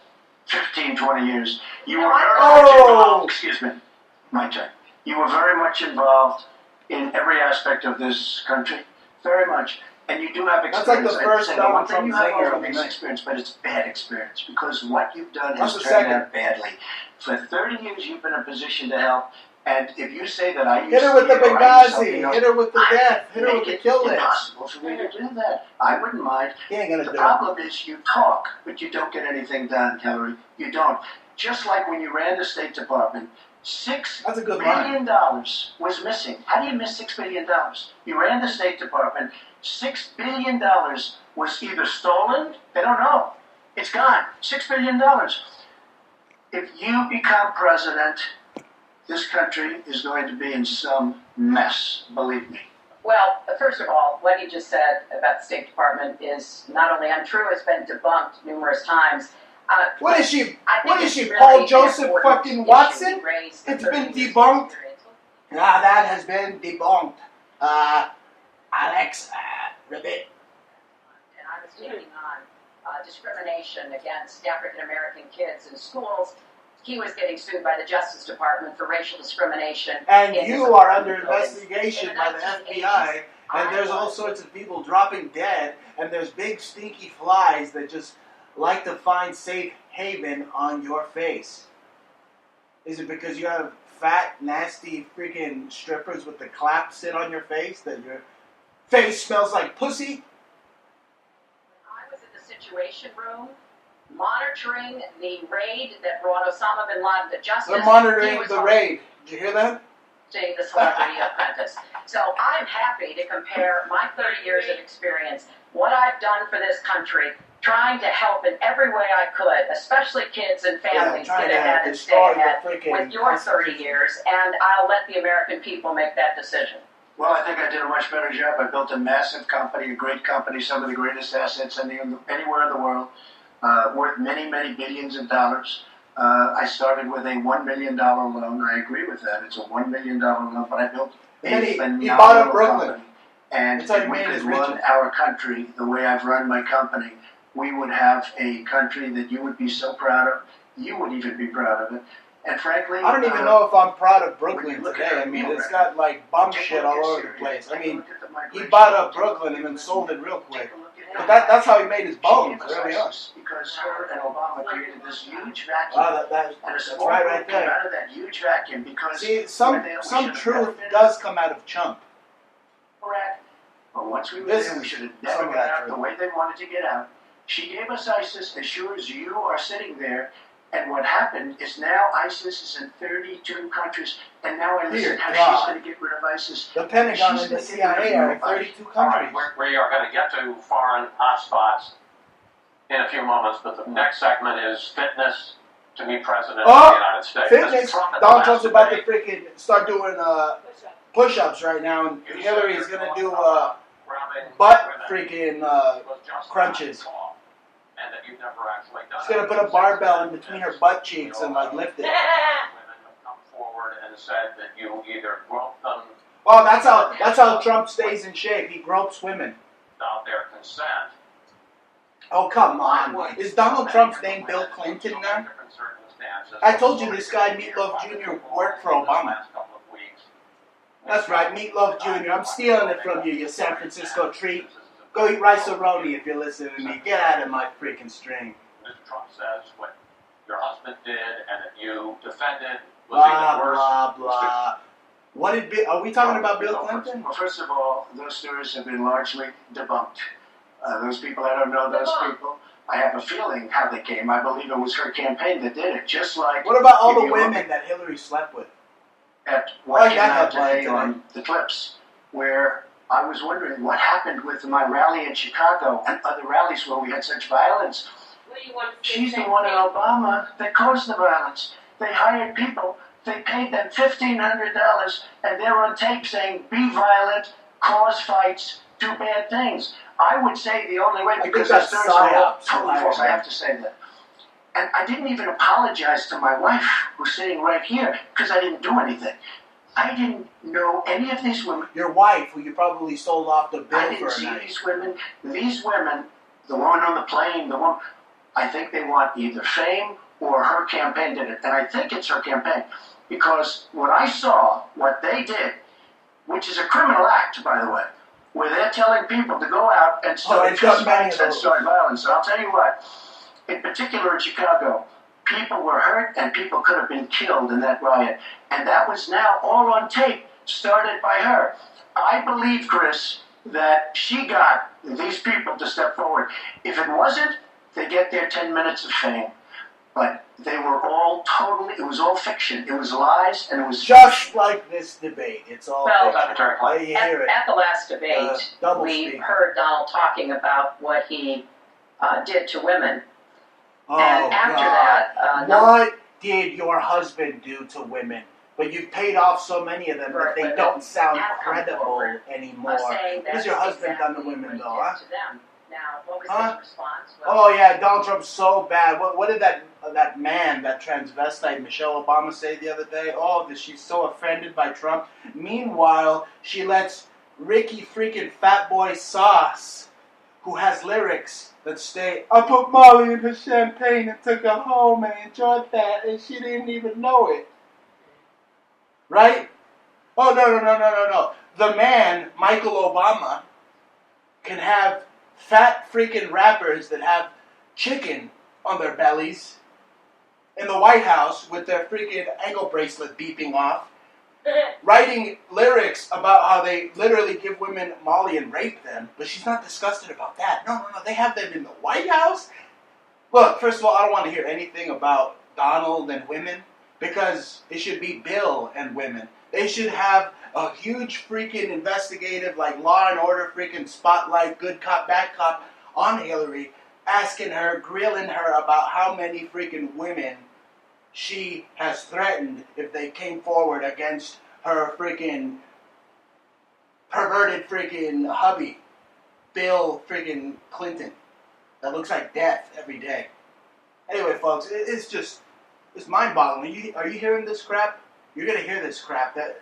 15, 20 years? You were very much involved. Excuse me. My turn. You were very much involved in every aspect of this country. Very much. And you do have experience. That's like the first the one Donald thing you Trump have zinger over of the this night. experience, but it's bad experience, because what you've done has That's the turned second. out badly. For 30 years, you've been in a position to help. And if you say that I used Hit her with the to, or I used something Benghazi. else, Hit her with the death. Hit her make with the it kill list. impossible for me to do that. I wouldn't mind. He ain't gonna The do it. problem is you talk, but you don't get anything done, Hillary. You don't. Just like when you ran the State Department, That's a good $6 line. billion was missing. How do you miss $6 billion? You ran the State Department. $6 billion was either stolen, they don't know. It's gone. $6 billion. If you become president, this country is going to be in some mess, believe me. Well, first of all, what you just said about the State Department is not only untrue, it's been debunked numerous times. What is she? I think What is it's she? really Paul an Joseph important fucking issue Watson? to raise the It's been 30 years debunked. experience. That has been debunked. Alex, ribbit. And I was speaking on discrimination against African American kids in schools. He was getting sued by the Justice Department for racial discrimination. And in you his are under buildings. investigation In by the 1980s, FBI, and there's all sorts of people dropping dead, and there's big stinky flies that just like to find safe haven on your face. Is it because you have fat, nasty freaking strippers with the clap sit on your face that your face smells like pussy? I was in the Situation Room monitoring the raid that brought Osama bin Laden to justice. They're monitoring He was the raid. Did you hear that? hosting the Celebrity Apprentice. So I'm happy to compare my 30 years of experience, what I've done for this country, trying to help in every way I could, especially kids and families trying get to ahead and stay destroy the ahead freaking with your 30 years, and I'll let the American people make that decision. Well, I think I did a much better job. I built a massive company, a great company, some of the greatest assets anywhere in the world, worth many, many billions of dollars. I started with a $1 million loan. I agree with that. It's a $1 million loan, but I built a And he phenomenal bought up Brooklyn. company. And That's how he if we made his could run riches. our country the way I've run my company, we would have a country that you would be so proud of. You would even be proud of it. And frankly, I don't even know if I'm proud of when Brooklyn you look today. at I our mean, meal it's record, got like bum take a shit look all at over the Syria, place. I take a mean, look at the he migration, bought up take a look Brooklyn at and then the sold it food, real quick. take a look at But that's how he made his bones She gave us early on. ISIS because her and Obama created this huge vacuum. Wow, And a that's small right group came there. out of that huge vacuum because See, we some should have truth never been does come out of chump. correct. But once we were This there, we is should have some never of got that out the truth. way they wanted to get out. She gave us ISIS as sure as you are sitting there And what happened is now ISIS is in 32 countries, and now I listen Dear how God. she's going to get rid of ISIS. The Pentagon She's and the gonna get rid CIA of are in nobody. 32 All right, countries. we are going to get to foreign hotspots in a few moments, but the next segment is fitness to be president of Oh, the United States. Fitness. Mr. Trump at the Donald last Trump's about to debate, freaking start doing push-ups right now, and you said Hillary's you're gonna going do grabbing butt women freaking was just crunches. talk, and that you've never actually done She's gonna it. put a barbell in between her butt cheeks and like lift it. Women have come forward and said that you either grope them Well, that's how Trump stays in shape. He gropes women. without their consent. Oh, come on. Is Donald Trump's name Bill Clinton now? I told you this guy, Meatloaf Jr., worked for Obama. That's right, Meatloaf Jr. I'm stealing it from you, you San Francisco treat. Go eat rice-a-roni if you're listening to me. Get out of my freaking string. Mr. Trump says what your husband did and that you defended was Blah, even worse. blah, blah. What did are we talking about Bill Clinton? Well, first of all, those stories have been largely debunked. Those people, I don't know those people. I have a feeling how they came. I believe it was her campaign that did it. Just like What about all if the you look women that Hillary slept with? at what Like came that out headline today today. on the clips, where I was wondering what happened with my rally in Chicago and other rallies where we had such violence. What do you want to say? She's the one in Obama that caused the violence. They hired people. They paid them $1,500, and they're on tape saying, "Be violent, cause fights, do bad things." I would say the only way, I think because the that's stories are all psyops. totally false. I have to say that. And I didn't even apologize to my wife, who's sitting right here, because I didn't do anything. I didn't know any of these women. Your wife, who you probably sold off to I Bill didn't for a see night. these women. These women, the woman on the plane, the one, I think they want either fame or her campaign did it. And I think it's her campaign. Because what I saw, what they did, which is a criminal act, by the way, where they're telling people to go out and start I've done fist many fights of and those. start violence. And I'll tell you what, in particular in Chicago, people were hurt and people could have been killed in that riot. And that was now all on tape, started by her. I believe, Chris, that she got these people to step forward. If it wasn't, they get their 10 minutes of fame. But they were all totally, it was all fiction. It was lies and it was Just like this debate. It's all Well, fiction. Secretary Clinton. You hear it. At the last debate, double we speak. heard Donald talking about what he did to women. Oh, and after God. that, What did your husband do to women? But you've paid off so many of them that they Women don't sound have come credible forward, anymore. saying What has that's your husband done to exactly women, what he though, did huh? to them. Now, what was Huh? his response? Oh yeah, Donald Trump's so bad. What did that man, that transvestite Michelle Obama say the other day? Oh, that she's so offended by Trump. Meanwhile, she lets Ricky freaking Fat Boy Sauce, who has lyrics that say, "I put Molly in her champagne and took her home and enjoyed that, and she didn't even know it." Right? Oh no. The man, Michael Obama, can have fat freaking rappers that have chicken on their bellies in the White House with their freaking ankle bracelet beeping off, writing lyrics about how they literally give women Molly and rape them, but she's not disgusted about that. No, they have them in the White House? Look, first of all, I don't want to hear anything about Donald and women, because it should be Bill and women. They should have a huge freaking investigative, like Law and Order freaking spotlight, good cop, bad cop, on Hillary, asking her, grilling her about how many freaking women she has threatened if they came forward against her freaking perverted freaking hubby, Bill freaking Clinton. That looks like death every day. Anyway, folks, it's mind-boggling. Are you hearing this crap? You're going to hear this crap. That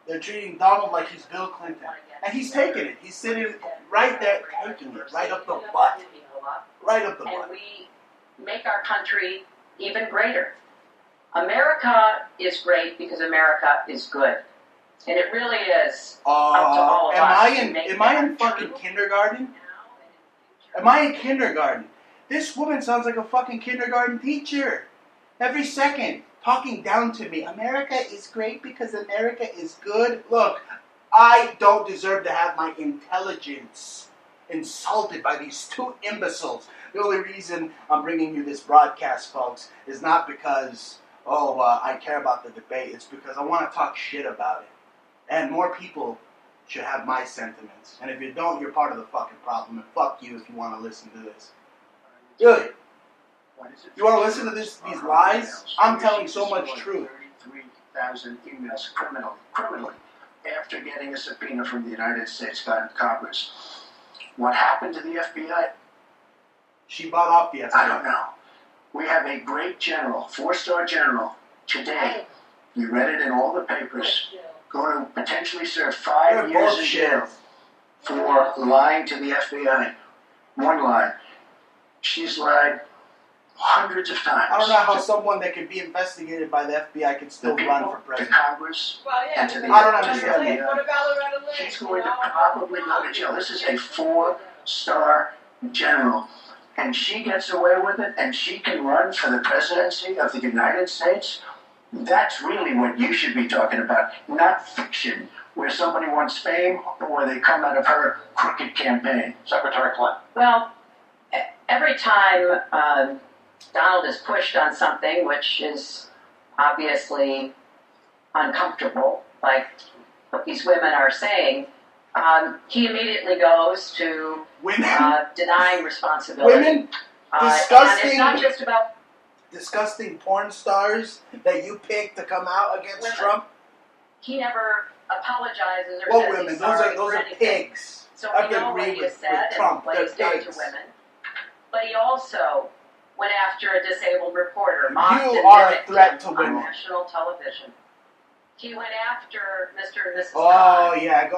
they're treating Donald like he's Bill Clinton. And he's taking it. He's sitting right there, taking it right up the butt. Right up the And butt. we make our country even greater. America is great because America is good. And it really is up to all of am us I to in make am I that in fucking true kindergarten? now and in the future. Am I in kindergarten? This woman sounds like a fucking kindergarten teacher. Every second, talking down to me. America is great because America is good. Look, I don't deserve to have my intelligence insulted by these two imbeciles. The only reason I'm bringing you this broadcast, folks, is not because, I care about the debate. It's because I want to talk shit about it. And more people should have my sentiments. And if you don't, you're part of the fucking problem. And fuck you if you want to listen to this. Really? You want to listen to these lies? I'm telling so much truth. 33,000 emails criminally, after getting a subpoena from the United States Congress. What happened to the FBI? She bought off the FBI. I don't know. We have a great general, 4-star general, today. You read it in all the papers. Going to potentially serve 5 years in jail for lying to the FBI. One lie. She's lied hundreds of times. I don't know how someone that can be investigated by the FBI can still run for president. The Congress, Well, yeah, and to the I don't understand FBI. What about Loretta Lynch? She's going to probably go to jail. This is a 4-star general. And she gets away with it, and she can run for the presidency of the United States. That's really what you should be talking about, not fiction, where somebody wants fame or where they come out of her crooked campaign. Secretary Clinton. Well, every time Donald is pushed on something which is obviously uncomfortable, like what these women are saying, he immediately goes to denying responsibility. Women? And Disgusting. it's not just about Disgusting porn stars that you picked to come out against women. Trump? He never apologizes or What says women? he's Those sorry are for anything. pigs. So I we know can what agree he with has said Trump. and what They're he's done to pigs. women. But he also went after a disabled reporter, mocked You and are a mimicked threat him to on women. national television. He went after Mr. and Mrs. Oh, Khan. yeah.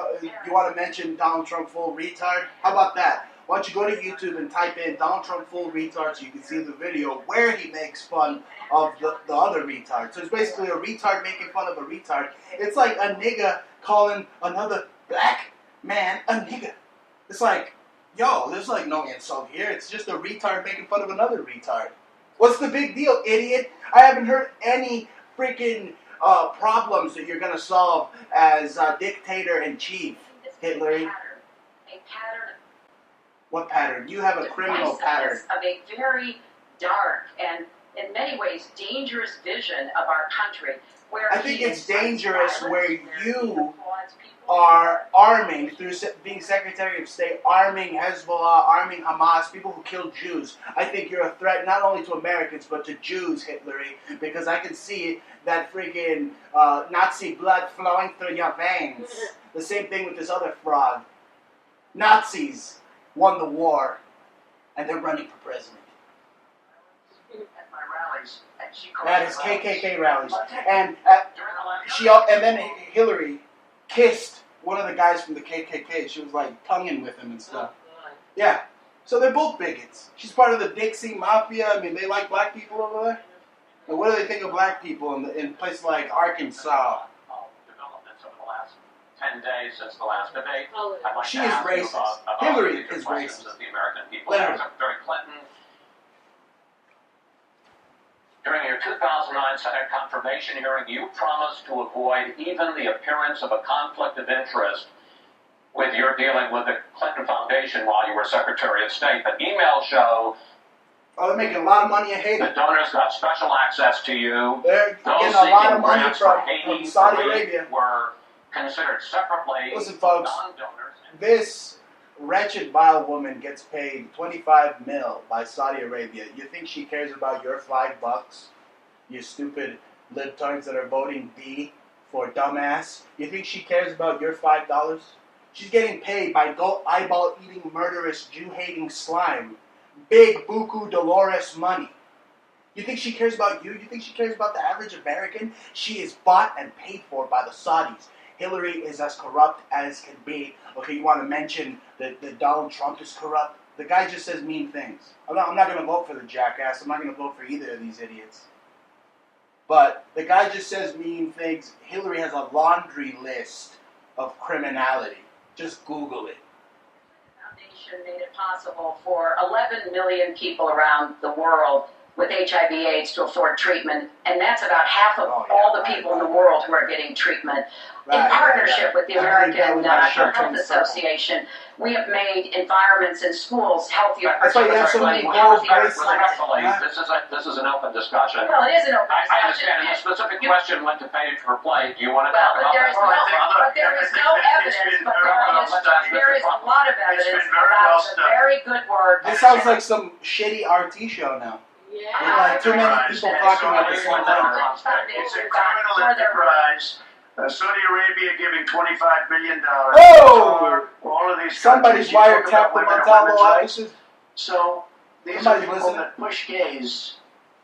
You want to mention Donald Trump full retard? How about that? Why don't you go to YouTube and type in Donald Trump full retard so you can see the video where he makes fun of the other retard. So it's basically a retard making fun of a retard. It's like a nigga calling another black man a nigga. It's like, yo, there's like no insult here. It's just a retard making fun of another retard. What's the big deal, idiot? I haven't heard any freaking problems that you're going to solve as dictator-in-chief, Hitler. A pattern What pattern? You have a criminal pattern. of a very dark and, in many ways, dangerous vision of our country. Where I think he it's incites dangerous violence, where he you applauds people. are arming, through being Secretary of State, arming Hezbollah, arming Hamas, people who kill Jews. I think you're a threat not only to Americans, but to Jews, Hitlery, because I can see that freaking Nazi blood flowing through your veins. The same thing with this other fraud. Nazis won the war, and they're running for president. At my rallies, and she calls At it his rallies. KKK rallies. And During the last and then Hillary kissed one of the guys from the KKK. She was like tonguing with him and stuff. Yeah. So they're both bigots. She's part of the Dixie Mafia. I mean, they like black people over there. And what do they think of black people in places like Arkansas? developments over the last 10 days since the last debate. Oh, I'd like She to is ask you racist. about Hillary future is questions racist. that the American people Let her. have. Secretary Clinton, during your 2009 Senate confirmation hearing, you promised to avoid even the appearance of a conflict of interest with your dealing with the Clinton Foundation while you were Secretary of State. But emails show Oh, they're making a lot of money. I hate that it. donors got special access to you. They're Those getting a lot seeking of money grants for from Haiti, Saudi Kuwait Arabia. were considered separately Listen, folks. non-donors. This wretched, vile woman gets paid $25 million by Saudi Arabia. You think she cares about your $5? You stupid libtards that are voting D for dumbass. You think she cares about your $5? She's getting paid by eyeball-eating, murderous, Jew-hating slime. Big buku Dolores money. You think she cares about you? You think she cares about the average American? She is bought and paid for by the Saudis. Hillary is as corrupt as can be. Okay, you want to mention that Donald Trump is corrupt? The guy just says mean things. I'm not going to vote for the jackass. I'm not going to vote for either of these idiots. But the guy just says mean things. Hillary has a laundry list of criminality. Just Google it. Foundation made it possible for 11 million people around the world with HIV/AIDS to afford treatment, and that's about half of Oh, yeah, all the right, people in the right. world who are getting treatment. In Right, partnership right. with the I believe American that was my Health short-term struggle. Association, we have made environments in schools healthier. That's why you have so many gold bracelets. Respectfully, Huh? this is an open discussion. Well, it is an open I discussion. understand, and the specific question went to page for play. Do you want to Well, talk but about there that? is no, but there is no evidence, but there is a lot of evidence about the very good work. This sounds like some shitty RT show now. Yeah. With like too many people talking at the same time. It's a criminal enterprise. Saudi Arabia giving $25 billion. Oh! All of these Somebody's countries, you talk wiretapped about the women and Montalvo women's rights. offices. So these Somebody's are people listening. that push gays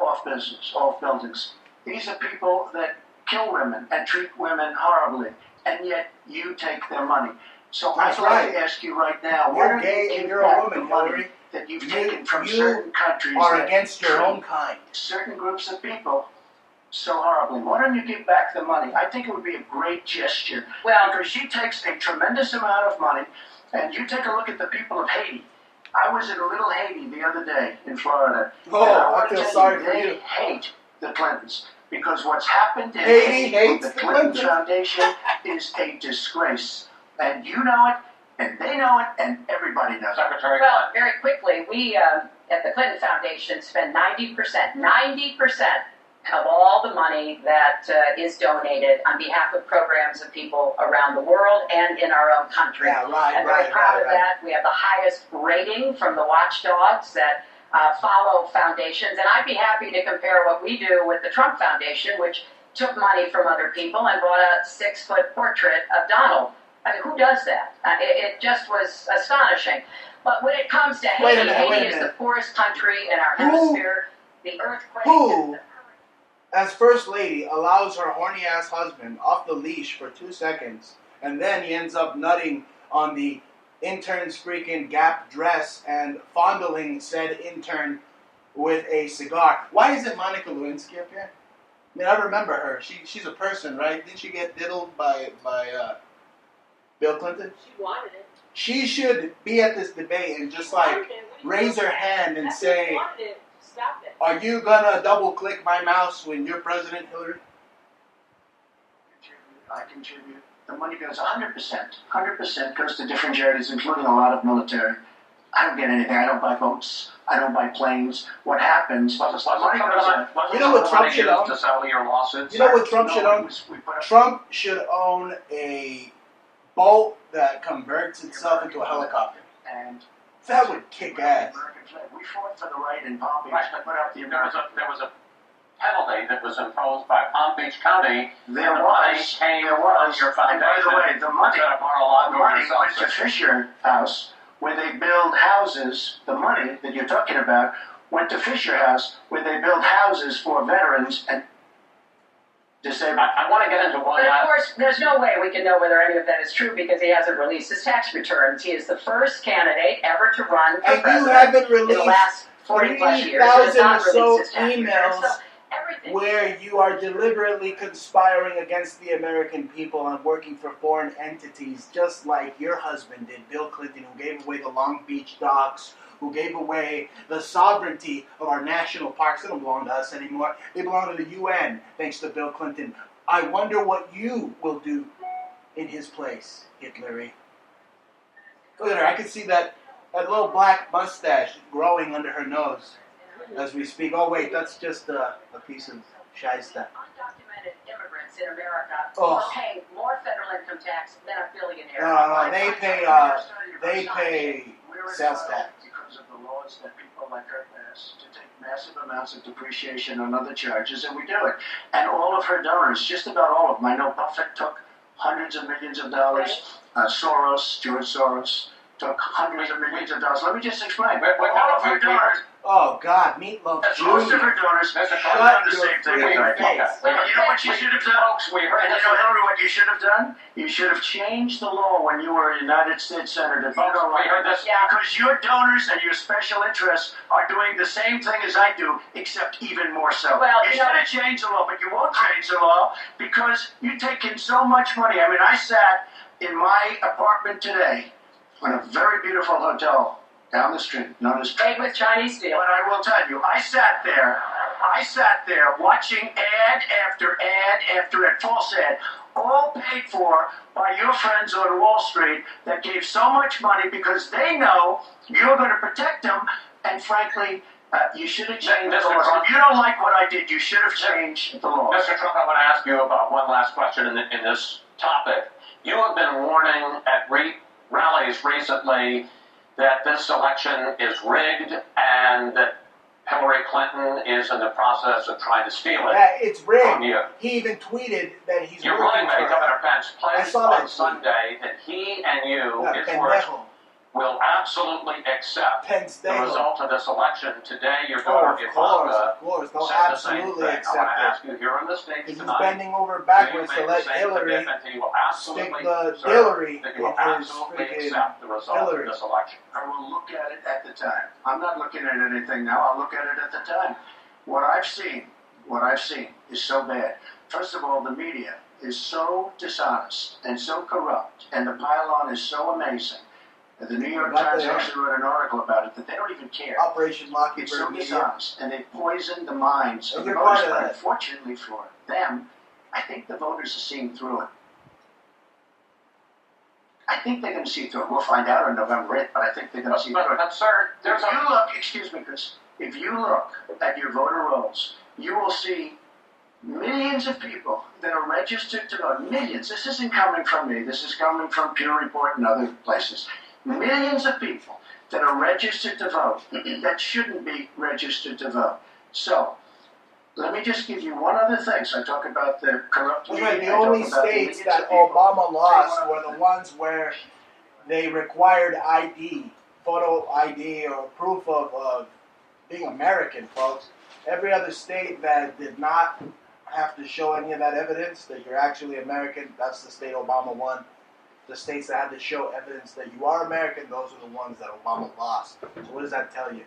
off business, off buildings. These are people that kill women and treat women horribly, and yet you take their money. So That's I'd like right. to ask you right now, You're where do gay you and give you're a back woman, the money Hillary. that you've You- taken from you certain countries Are that against your treat own kind. certain groups of people so horribly? Why don't you give back the money? I think it would be a great gesture. Well, Because she takes a tremendous amount of money, and you take a look at the people of Haiti. I was in Little Haiti the other day in Florida. Oh, and I wanna feel tell sorry for they you. hate the Clintons. Because what's happened in Haiti Haiti hates with the the Clinton Clintons. Foundation is a disgrace. And you know it, and they know it, and everybody knows it. Secretary well, very quickly, we at the Clinton Foundation spend 90% of all the money that is donated on behalf of programs of people around the world and in our own country. Yeah, right, I'm very right, proud right, of right. that. We have the highest rating from the watchdogs that follow foundations, and I'd be happy to compare what we do with the Trump Foundation, which took money from other people and bought a 6-foot portrait of Donald. I mean, who does that? It just was astonishing. But when it comes to Wait a Haiti, minute, wait a Haiti is the minute. poorest country in our Who- hemisphere. The earthquake. Who, as First Lady, allows her horny ass husband off the leash for 2 seconds, and then he ends up nutting on the intern's freaking Gap dress and fondling said intern with a cigar? Why isn't Monica Lewinsky up here? I mean, I remember her. She's a person, right? Didn't she get diddled by Bill Clinton? She wanted it. She should be at this debate and just She like wanted it. What do you raise want? her hand and That's say, She wanted it. Stop it. "Are you gonna double click my mouse when you're president, Hillary?" I contribute. The money goes 100%. 100% goes to different charities, including a lot of military. I don't get anything. I don't buy boats. I don't buy planes. What happens? Wasn't money goes in. You know what Trump should used own? to settle your lawsuits? You know what Trump should No, own? we put up Trump should own a boat that converts itself into a helicopter. and That would kick ass. American flag. We fought for the right in Palm Beach Right, to put up the There was American. a penalty that was imposed by Palm Beach County. There and the money was. came There from was. your And by foundation. the way, the money. Instead of Mar-a-Lago The money yourself. went to Fisher House, where they build houses. The money that you're talking about went to Fisher House, where they build houses for veterans and disabled. I want to get into one But of last. course, there's no way we can know whether any of that is true because he hasn't released his tax returns. He is the first candidate ever to run for And you president haven't in the released last 40 plus years. He has 3,000 not or so released his tax returns. emails So everything. where you are deliberately conspiring against the American people and working for foreign entities, just like your husband did, Bill Clinton, who gave away the Long Beach docks, who gave away the sovereignty of our national parks. They don't belong to us anymore. They belong to the UN, thanks to Bill Clinton. I wonder what you will do in his place, Hitlery. Look at her. I can see that little black mustache growing under her nose as we speak. Oh, wait, that's just a piece of shysta. Undocumented immigrants in America Oh. are paying more federal income tax than a billionaire. No, they pay sales tax. Because of the laws that people like her pass to take massive amounts of depreciation and other charges, and we do it. And all of her donors, just about all of them, I know Buffett took hundreds of millions of dollars. George Soros, took hundreds of millions of dollars. Let me just explain. What All of her donors, Oh, God, Meatloaf most of her Jr. donors Shut have done the your same thing. freaking as face. I did. You know what you should have done? Folks, we heard And you this. know, Hillary, what you should have done? You should have changed the law when you were a United States Senator. Folks, we heard this. Yeah. Because your donors and your special interests are doing the same thing as I do, except even more so. Well, you you should know- have changed the law, but you won't change the law because you take in so much money. I mean, I sat in my apartment today in a very beautiful hotel down the street, known as Made with Chinese steel. But I will tell you, I sat there watching ad after ad after ad, false ad, all paid for by your friends on Wall Street that gave so much money because they know you're going to protect them. And frankly, you should have changed the laws. If you don't like what I did, you should have changed the laws. Mr. Trump, I want to ask you about one last question in this topic. You have been warning at rallies recently that this election is rigged and that Hillary Clinton is in the process of trying to steal it. Yeah, it's rigged. From you. He even tweeted that he's Your working running mate, for Governor Pence, pledged saw that on Sunday that he and you, Yeah, his words, pendejo. will absolutely accept Pence the Day. result of this election. Today, your Oh, daughter, of course, Ivanka, of course. They'll said the same absolutely thing. I accept want to it. ask you here on the stage He's tonight, bending over do backwards you to make let the same Hillary commitment that you will stick absolutely, the sir, Hillary that you will in his absolutely freaking accept the result Hillary. of this election? I will look at it at the time. I'm not looking at anything now. I'll look at it at the time. What I've seen is so bad. First of all, the media is so dishonest and so corrupt, and the pile-on is so amazing. The New York Times actually wrote an article about it that they don't even care. Operation It's so Mockingbird Media. dishonest, and they poisoned the minds of And the you're part voters. of But that. unfortunately for them, I think the voters are seeing through it. I think they're going to see through it. We'll find out on November 8th, but I think they're going to see through it. But, sir, there's If a... you look, excuse me, Chris, if you look at your voter rolls, you will see millions of people that are registered to vote. Millions. This isn't coming from me. This is coming from Pew Report and other places. Millions of people that are registered to vote that shouldn't be registered to vote. So, let me just give you one other thing. So I talk about the corrupt That's media. right. The I talk only about the states millions that of people. Obama lost were the ones where they required ID, photo ID, or proof of being American, folks. Every other state that did not have to show any of that evidence that you're actually American, that's the state Obama won. The states that had to show evidence that you are American, those are the ones that Obama lost. So what does that tell you?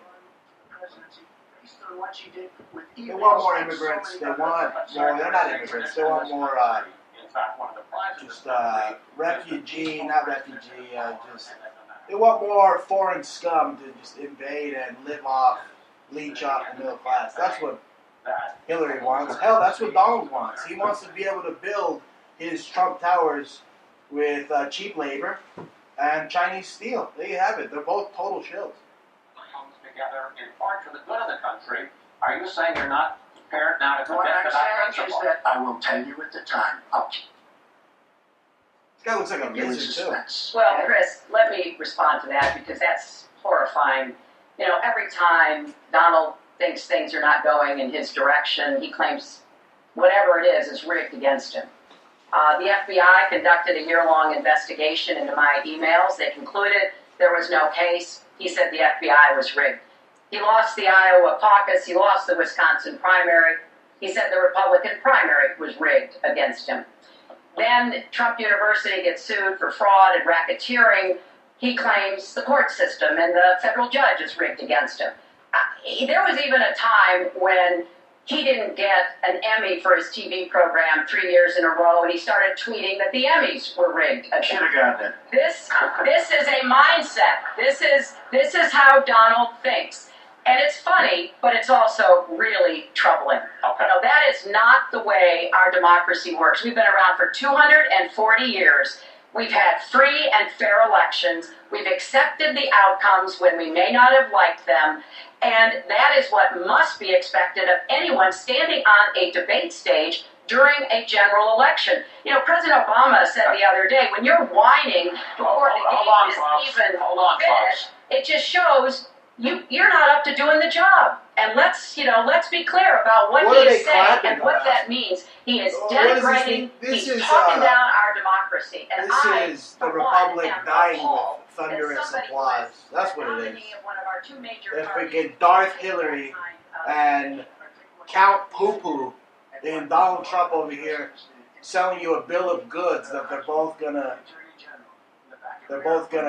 Presidency, based on what she did with They want more emails and so immigrants. many They other want, things. no, they're not immigrants. They want more, In fact, one of the prizes just is refugee, not refugee, just, they want more foreign scum to just invade and live off, leech off the middle class. That's what that Hillary wants. Hell, that's what Donald wants. He wants to be able to build his Trump towers with cheap labor and Chinese steel. There you have it. They're both total shills. comes together in part for the good of the country. Are you saying you're not prepared now to What commit I'm to that saying is principle? that I will tell you at the time. I'll keep This guy looks like a you in lizard, too. suspense. Well, okay? Chris, let me respond to that because that's horrifying. You know, every time Donald thinks things are not going in his direction, he claims whatever it is rigged against him. The FBI conducted a year-long investigation into my emails. They concluded there was no case. He said the FBI was rigged. He lost the Iowa caucus. He lost the Wisconsin primary. He said the Republican primary was rigged against him. Then Trump University gets sued for fraud and racketeering. He claims the court system and the federal judge is rigged against him. There was even a time when he didn't get an Emmy for his TV program 3 years in a row, and he started tweeting that the Emmys were rigged I against should him. have gotten it. This is a mindset. This is how Donald thinks. And it's funny, but it's also really troubling. Okay. You know, that is not the way our democracy works. We've been around for 240 years. We've had free and fair elections. We've accepted the outcomes when we may not have liked them. And that is what must be expected of anyone standing on a debate stage during a general election. You know, President Obama said the other day, when you're whining before the game is even finished, it just shows you're not up to doing the job. And let's be clear about what What are he they is saying clapping and what about? that means. He is What does this denigrating, mean? This he's is, talking down our democracy. And This I, is the for one, Republic am dying appalled with that thunderous somebody who applause. is That's what it nominee is. of one of our two major They're parties freaking Darth Hillary and Count Poo Poo and Donald Trump over here selling you a bill of goods that they're both gonna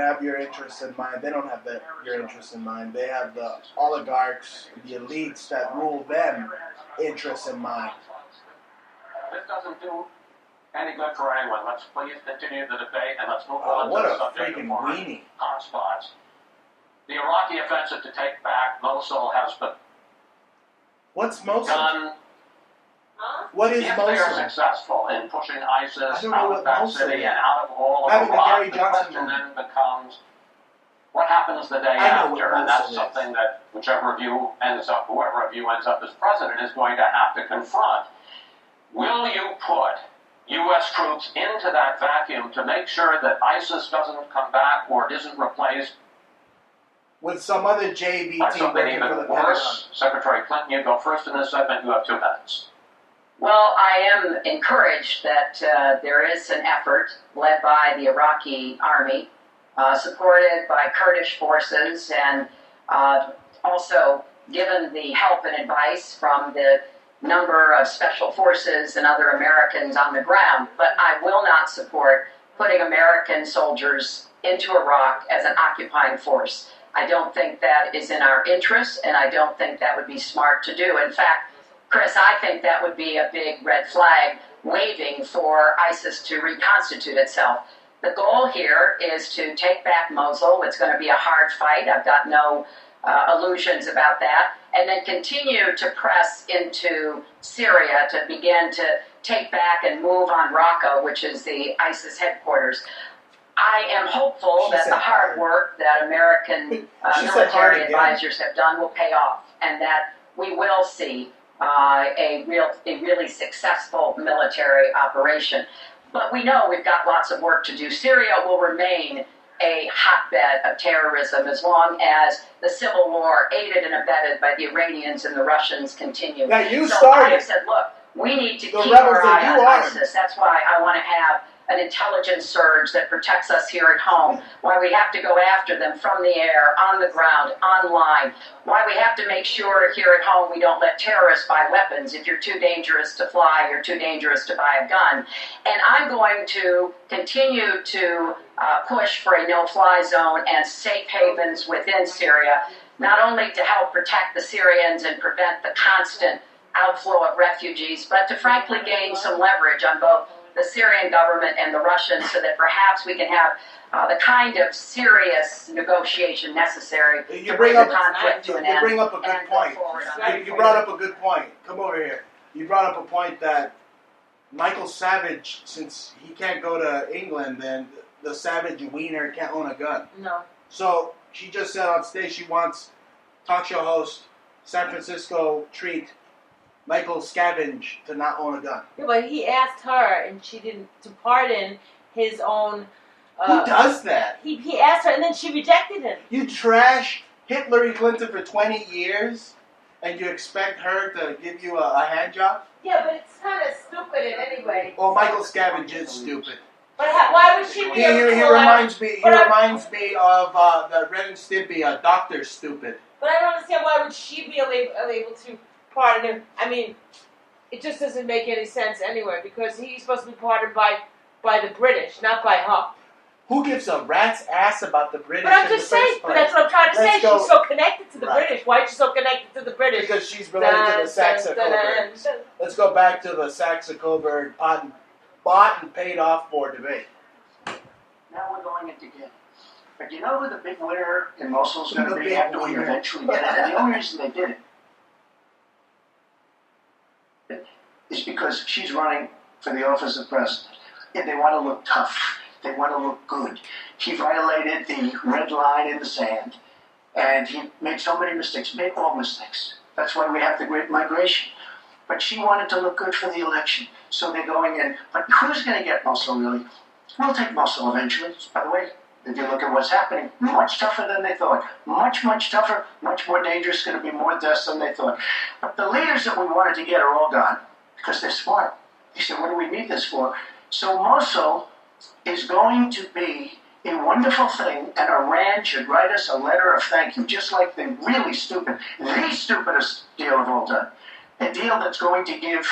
have your interests in mind. They don't have your interests in mind. They have the oligarchs, the elites that rule them interests in mind. This doesn't do any good for anyone. Let's please continue the debate and let's move on What to the a subject freaking of foreign weenie. hotspots. the Iraqi offensive to take back Mosul has been What's Mosul? done. Huh? What is If they are Mosul? successful in pushing ISIS I don't know out what of that Mosul city is. and out of all of Having a Iraq, Gary the Johnson question moment. then becomes, what happens the day I know what after? And that's Mosul is. something that whoever of you ends up as president is going to have to confront. Will you put U.S. troops into that vacuum to make sure that ISIS doesn't come back or isn't replaced With some other JV by team something working for the even Pentagon. worse? Secretary Clinton, you go first in this segment. You have 2 minutes. Well, I am encouraged that there is an effort led by the Iraqi army, supported by Kurdish forces, and also given the help and advice from the number of special forces and other Americans on the ground. But I will not support putting American soldiers into Iraq as an occupying force. I don't think that is in our interest, and I don't think that would be smart to do. In fact, Chris, I think that would be a big red flag waving for ISIS to reconstitute itself. The goal here is to take back Mosul. It's going to be a hard fight. I've got no illusions about that. And then continue to press into Syria to begin to take back and move on Raqqa, which is the ISIS headquarters. I am hopeful that the hard work that American military advisors have done will pay off, and that we will see a really successful military operation. But we know we've got lots of work to do. Syria will remain a hotbed of terrorism as long as the civil war, aided and abetted by the Iranians and the Russians, continue. Now you so started. I have said, look, we need to The keep rebels our that eye you on are. ISIS. That's why I want to have an intelligence surge that protects us here at home, why we have to go after them from the air, on the ground, online, why we have to make sure here at home we don't let terrorists buy weapons. If you're too dangerous to fly, you're too dangerous to buy a gun. And I'm going to continue to push for a no-fly zone and safe havens within Syria, not only to help protect the Syrians and prevent the constant outflow of refugees, but to frankly gain some leverage on both the Syrian government and the Russians so that perhaps we can have the kind of serious negotiation necessary to bring the conflict to an end. You bring up a good point. You brought up a good point. Come over here. You brought up a point that Michael Savage, since he can't go to England, then the Savage Wiener can't own a gun. No. So she just said on stage she wants talk show host, San Francisco treat, Michael Scavenge to not own a gun. Yeah, but he asked her, and she didn't, to pardon his own. Who does that? He asked her, and then she rejected him. You trash Hillary Clinton for 20 years, and you expect her to give you a hand job? Yeah, but it's kind of stupid in any way. Well, Michael Scavenge is stupid. But why would she be He able to reminds me. He But I- reminds me of the Ren and Stimpy. Dr. Stupid. But I don't understand why would she be able to pardon him. I mean, it just doesn't make any sense anyway, because he's supposed to be pardoned by the British, not by her. Who gives a rat's ass about the British? But I'm just saying, but that's what I'm trying to say. Let's go. She's so connected to the Right. British. Why is she so connected to the British? Because she's related to the Saxe-Coburgs. Let's go back to the Saxe-Coburg bought and paid off for debate. Now we're going into game. But you know who the big winner in Mosul is going The to be big after we winner. eventually get it? And the only reason they did it is because she's running for the office of president. And they want to look tough. They want to look good. He violated the red line in the sand. And he made so many mistakes. Made all mistakes. That's why we have the Great Migration. But she wanted to look good for the election. So they're going in. But who's going to get Mosul, really? We'll take Mosul eventually. By the way, if you look at what's happening, much tougher than they thought. Much, much tougher, much more dangerous, going to be more deaths than they thought. But the leaders that we wanted to get are all gone because they're smart. They said, what do we need this for? So Mosul is going to be a wonderful thing, and Iran should write us a letter of thank you, just like the really stupid, the stupidest deal of all time. A deal that's going to give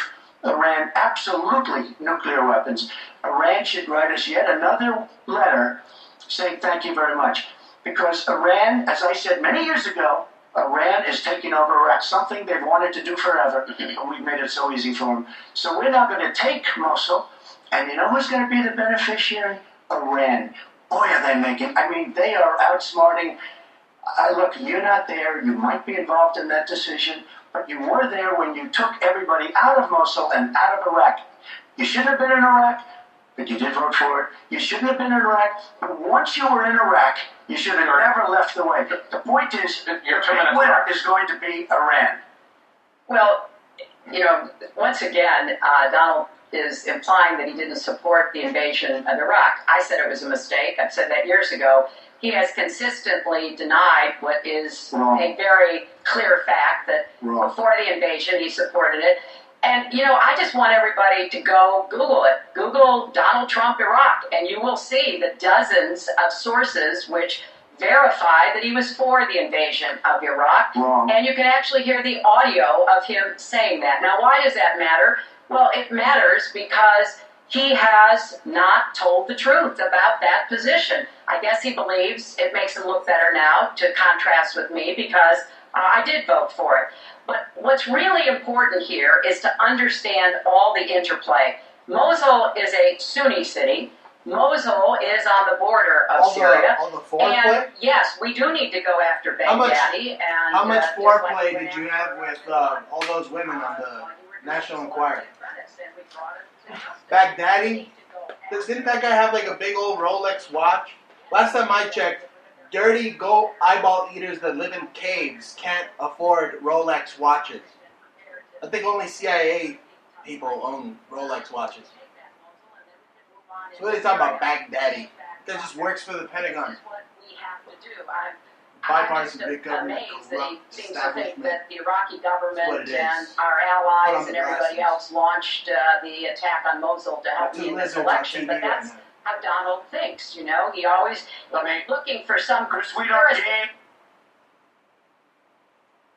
Iran absolutely nuclear weapons. Iran should write us yet another letter saying thank you very much. Because Iran, as I said many years ago, Iran is taking over Iraq, something they've wanted to do forever, and we've made it so easy for them. So we're now going to take Mosul, and you know who's going to be the beneficiary? Iran. Boy, are they making, I mean, they are outsmarting Look, you're not there. You might be involved in that decision, but you were there when you took everybody out of Mosul and out of Iraq. You shouldn't have been in Iraq, but you did vote for it. You shouldn't have been in Iraq, but once you were in Iraq, you should have never left the way. The point is, your big winner is going to be Iran. Well, once again, Donald is implying that he didn't support the invasion of Iraq. I said it was a mistake. I've said that years ago. He has consistently denied what is a very clear fact that before the invasion he supported it. And, I just want everybody to go Google it. Google Donald Trump Iraq, and you will see the dozens of sources which verify that he was for the invasion of Iraq. And you can actually hear the audio of him saying that. Now, why does that matter? Well, it matters because he has not told the truth about that position. I guess he believes it makes him look better now to contrast with me because I did vote for it. But what's really important here is to understand all the interplay. Mosul is a Sunni city. Mosul is on the border of Syria. All the foreplay? And yes, we do need to go after Baghdadi. How much foreplay did you have with all those women on the National Enquirer? Baghdadi? Didn't that guy have like a big old Rolex watch? Last time I checked, dirty goat eyeball eaters that live in caves can't afford Rolex watches. I think only CIA people own Rolex watches. So what are they talking about, Baghdadi? That just works for the Pentagon. Bipartisan big government, corrupt seems to think establishment. that the Iraqi government and our allies and everybody else launched the attack on Mosul to help me in this election. But that's how Donald thinks, He always looking for some conspiracy.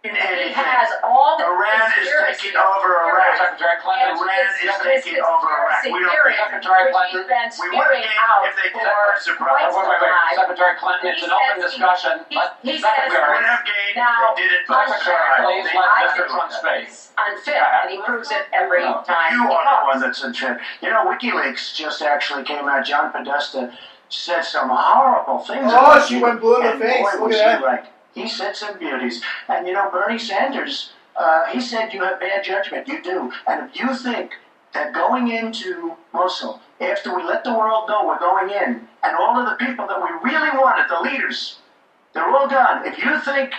He has all the Iran is taking over Iraq. Secretary Clinton. Iran is taking over Iraq. We don't Secretary Clinton. We would have gained if they did that. Surprise. Wait. Secretary Clinton, it's an open discussion. We would have gained if they did it. Please let Mr. Trump speak. Unfit, and he proves it every time. You are the one that's unfit. WikiLeaks just actually came out. John Podesta said some horrible things. Oh, she went blue in the face. Boy, Look was at he that. right. He said some beauties. And Bernie Sanders, he said you have bad judgment. You do. And if you think that going into Mosul, after we let the world know we're going in, and all of the people that we really wanted, the leaders, they're all gone. If you think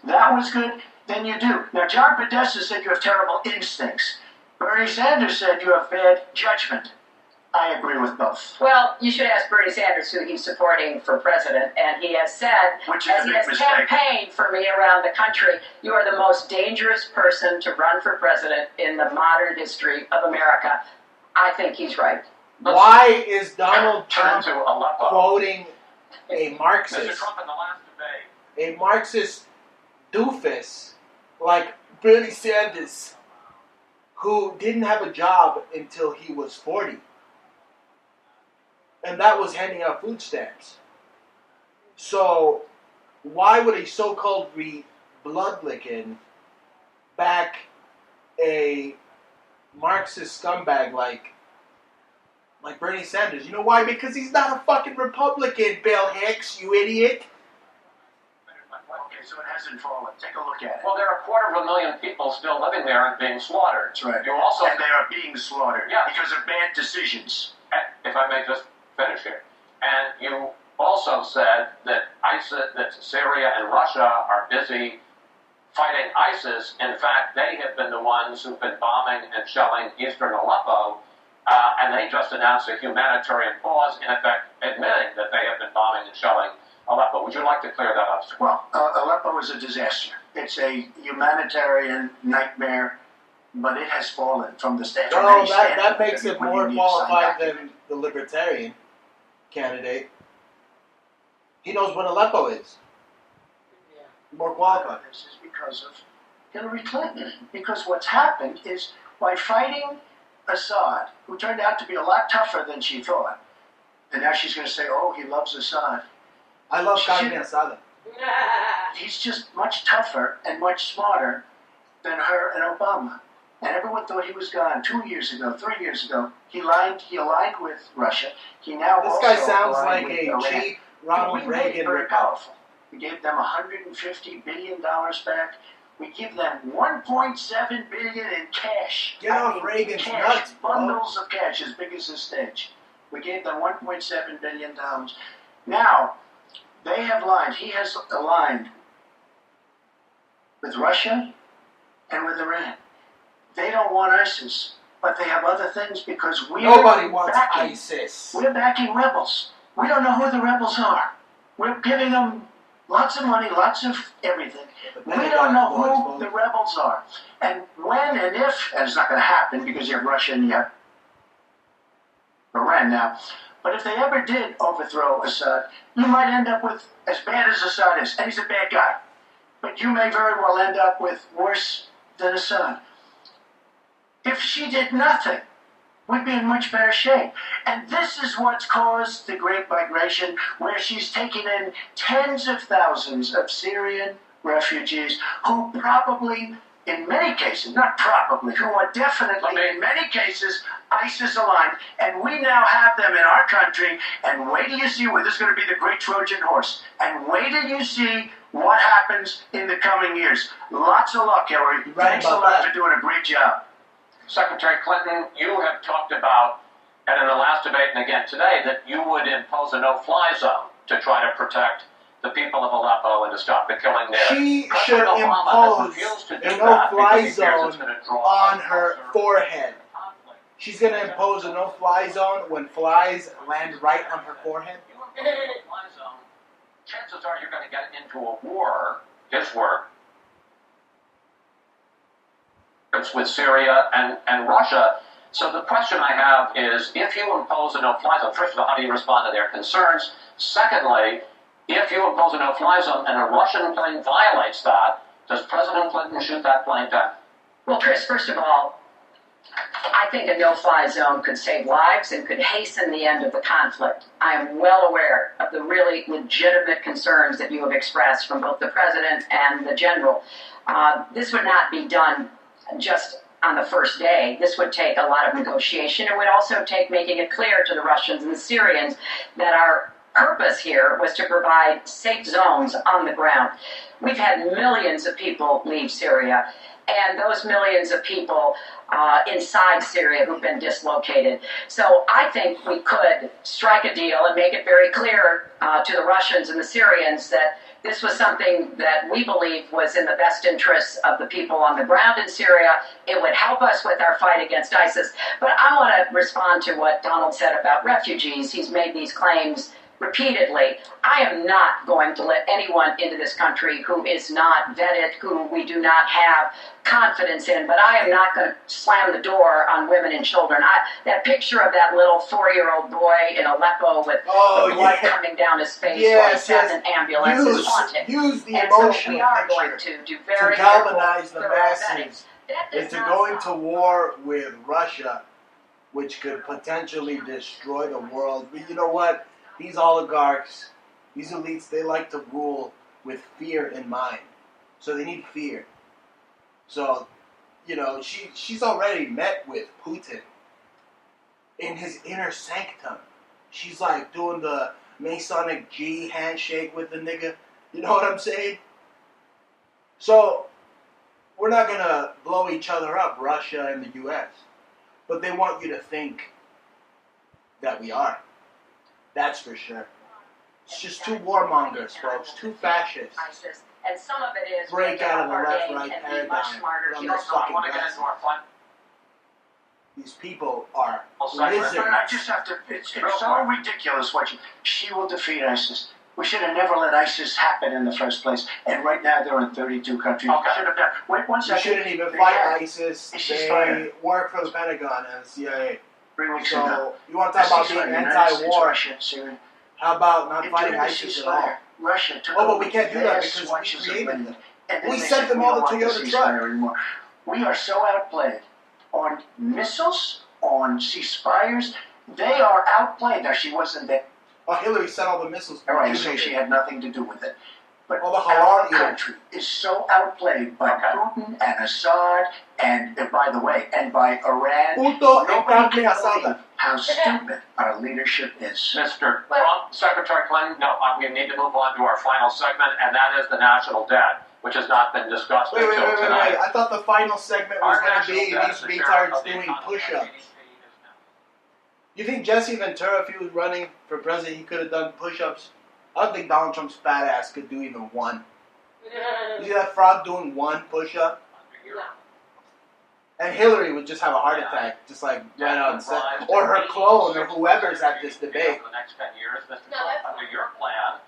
that was good, then you do. Now, John Podesta said you have terrible instincts. Bernie Sanders said you have bad judgment. I agree with both. Well, you should ask Bernie Sanders who he's supporting for president, and he has said, as he has campaigned for me around the country, you are the most dangerous person to run for president in the modern history of America. I think he's right. Why is Donald Trump to Aleppo. quoting a Marxist? Mr. Trump in the last debate. A Marxist doofus like Bernie Sanders, who didn't have a job until he was 40. And that was handing out food stamps. So, why would a so-called bloodlicking back a Marxist scumbag like Bernie Sanders? You know why? Because he's not a fucking Republican, Bill Hicks, you idiot. Okay, so it hasn't fallen. Take a look at it. Well, there are 250,000 people still living there and being slaughtered. That's right. You also, and they are being slaughtered Yes. because of bad decisions. if I may just finish here, and you also said that Syria and Russia are busy fighting ISIS. In fact, they have been the ones who've been bombing and shelling eastern Aleppo, and they just announced a humanitarian pause, in effect admitting that they have been bombing and shelling Aleppo. Would you like to clear that up, sir? Well, Aleppo is a disaster. It's a humanitarian nightmare, but it has fallen from the state. No, that makes it more qualified than the libertarian candidate. He knows what Aleppo is. More qualified. This is because of Hillary Clinton. Because what's happened is by fighting Assad, who turned out to be a lot tougher than she thought, and now she's going to say, oh, he loves Assad. I love Carne Asada. He's just much tougher and much smarter than her and Obama. And everyone thought he was gone 2 years ago, 3 years ago. He aligned with Russia. He now This also guy sounds aligned like with a Iran. cheap Ronald We made it Reagan very ripoff. powerful. We gave them $150 billion back. We give them $1.7 billion in cash. Get off Reagan's cash, nuts, bro. bundles of cash as big as this stage. We gave them $1.7 billion. Now, they have aligned. He has aligned with Russia and with Iran. They don't want ISIS, but they have other things because Nobody wants ISIS. We're backing rebels. We don't know who the rebels are. We're giving them lots of money, lots of everything. We don't know who the rebels are. And when and if, and it's not going to happen because you have Russia and you have Iran now, but if they ever did overthrow Assad, you might end up with as bad as Assad is, and he's a bad guy. But you may very well end up with worse than Assad. If she did nothing, we'd be in much better shape. And this is what's caused the Great Migration, where she's taken in tens of thousands of Syrian refugees who probably, in many cases, not probably, who are definitely, in many cases, ISIS aligned. And we now have them in our country. And wait till you see where this is going to be the great Trojan horse. And wait till you see what happens in the coming years. Lots of luck, Hillary. Thanks a lot for doing a great job. Secretary Clinton, you have talked about, and in the last debate and again today, that you would impose a no-fly zone to try to protect the people of Aleppo and to stop the killing there. She should impose a no-fly zone on her forehead. She's going to impose a no-fly zone when flies land right on her forehead. Chances are you're going to get into a war, his word, with Syria and Russia. So the question I have is, if you impose a no-fly zone, first of all, how do you respond to their concerns? Secondly, if you impose a no-fly zone and a Russian plane violates that, does President Clinton shoot that plane down? Well, Chris, first of all, I think a no-fly zone could save lives and could hasten the end of the conflict. I am well aware of the really legitimate concerns that you have expressed from both the President and the General. This would not be done just on the first day. This would take a lot of negotiation. It would also take making it clear to the Russians and the Syrians that our purpose here was to provide safe zones on the ground. We've had millions of people leave Syria, and those millions of people inside Syria who've been dislocated. So I think we could strike a deal and make it very clear to the Russians and the Syrians that this was something that we believe was in the best interests of the people on the ground in Syria. It would help us with our fight against ISIS. But I want to respond to what Donald said about refugees. He's made these claims repeatedly. I am not going to let anyone into this country who is not vetted, who we do not have confidence in, but I am not going to slam the door on women and children. That picture of that little 4-year-old boy in Aleppo with the blood coming down his face while he sat in an ambulance is haunting. Use the and emotional so we are going to do very to galvanize the thorough masses vetting. into going to war with Russia, which could potentially destroy the world. But you know what? These oligarchs, these elites, they like to rule with fear in mind. So they need fear. So, you know, she's already met with Putin in his inner sanctum. She's like doing the Masonic G handshake with the nigga. You know what I'm saying? So, we're not going to blow each other up, Russia and the U.S. But they want you to think that we are. That's for sure. It's just two warmongers, folks. Two fascists. And some of it is break out of the left-right paradigm. paradigm. These people are lizards. I just have to. It's so ridiculous what she will defeat ISIS. We should have never let ISIS happen in the first place. And right now they're in 32 countries. Okay. Should have done. Wait 1 second. You shouldn't even fight ISIS. They work for the Pentagon and the CIA. 3 weeks So ago. you want to talk about being anti-war? Syria. How about not fighting ISIS at all? Russia took Oh, but we can't do that because we created them. We sent them all the Toyota truck. We are so outplayed on missiles, on ceasefires. They are outplayed. Now, she wasn't there. Oh, Hillary sent all the missiles. All right, so she had nothing to do with it. But All the our halal eaters. country is so outplayed by Okay. Putin and Assad, and by the way, and by Iran. Puto en Nobody carne can asada. believe how stupid our leadership is. Mr. Trump, Secretary Clinton, no, we need to move on to our final segment, and that is the national debt, which has not been discussed Wait. until tonight. I thought the final segment was Our going to national be debt these as a share retards of the doing economy push-ups. GDP is now. You think Jesse Ventura, if he was running for president, he could have done push-ups? I don't think Donald Trump's fat ass could do even one. You see that frog doing one push-up? And Hillary would just have a heart attack, just like right on set. Or her clone, or whoever's at this debate. For the next 10 years, Mr. No, Trump, that's under your plan,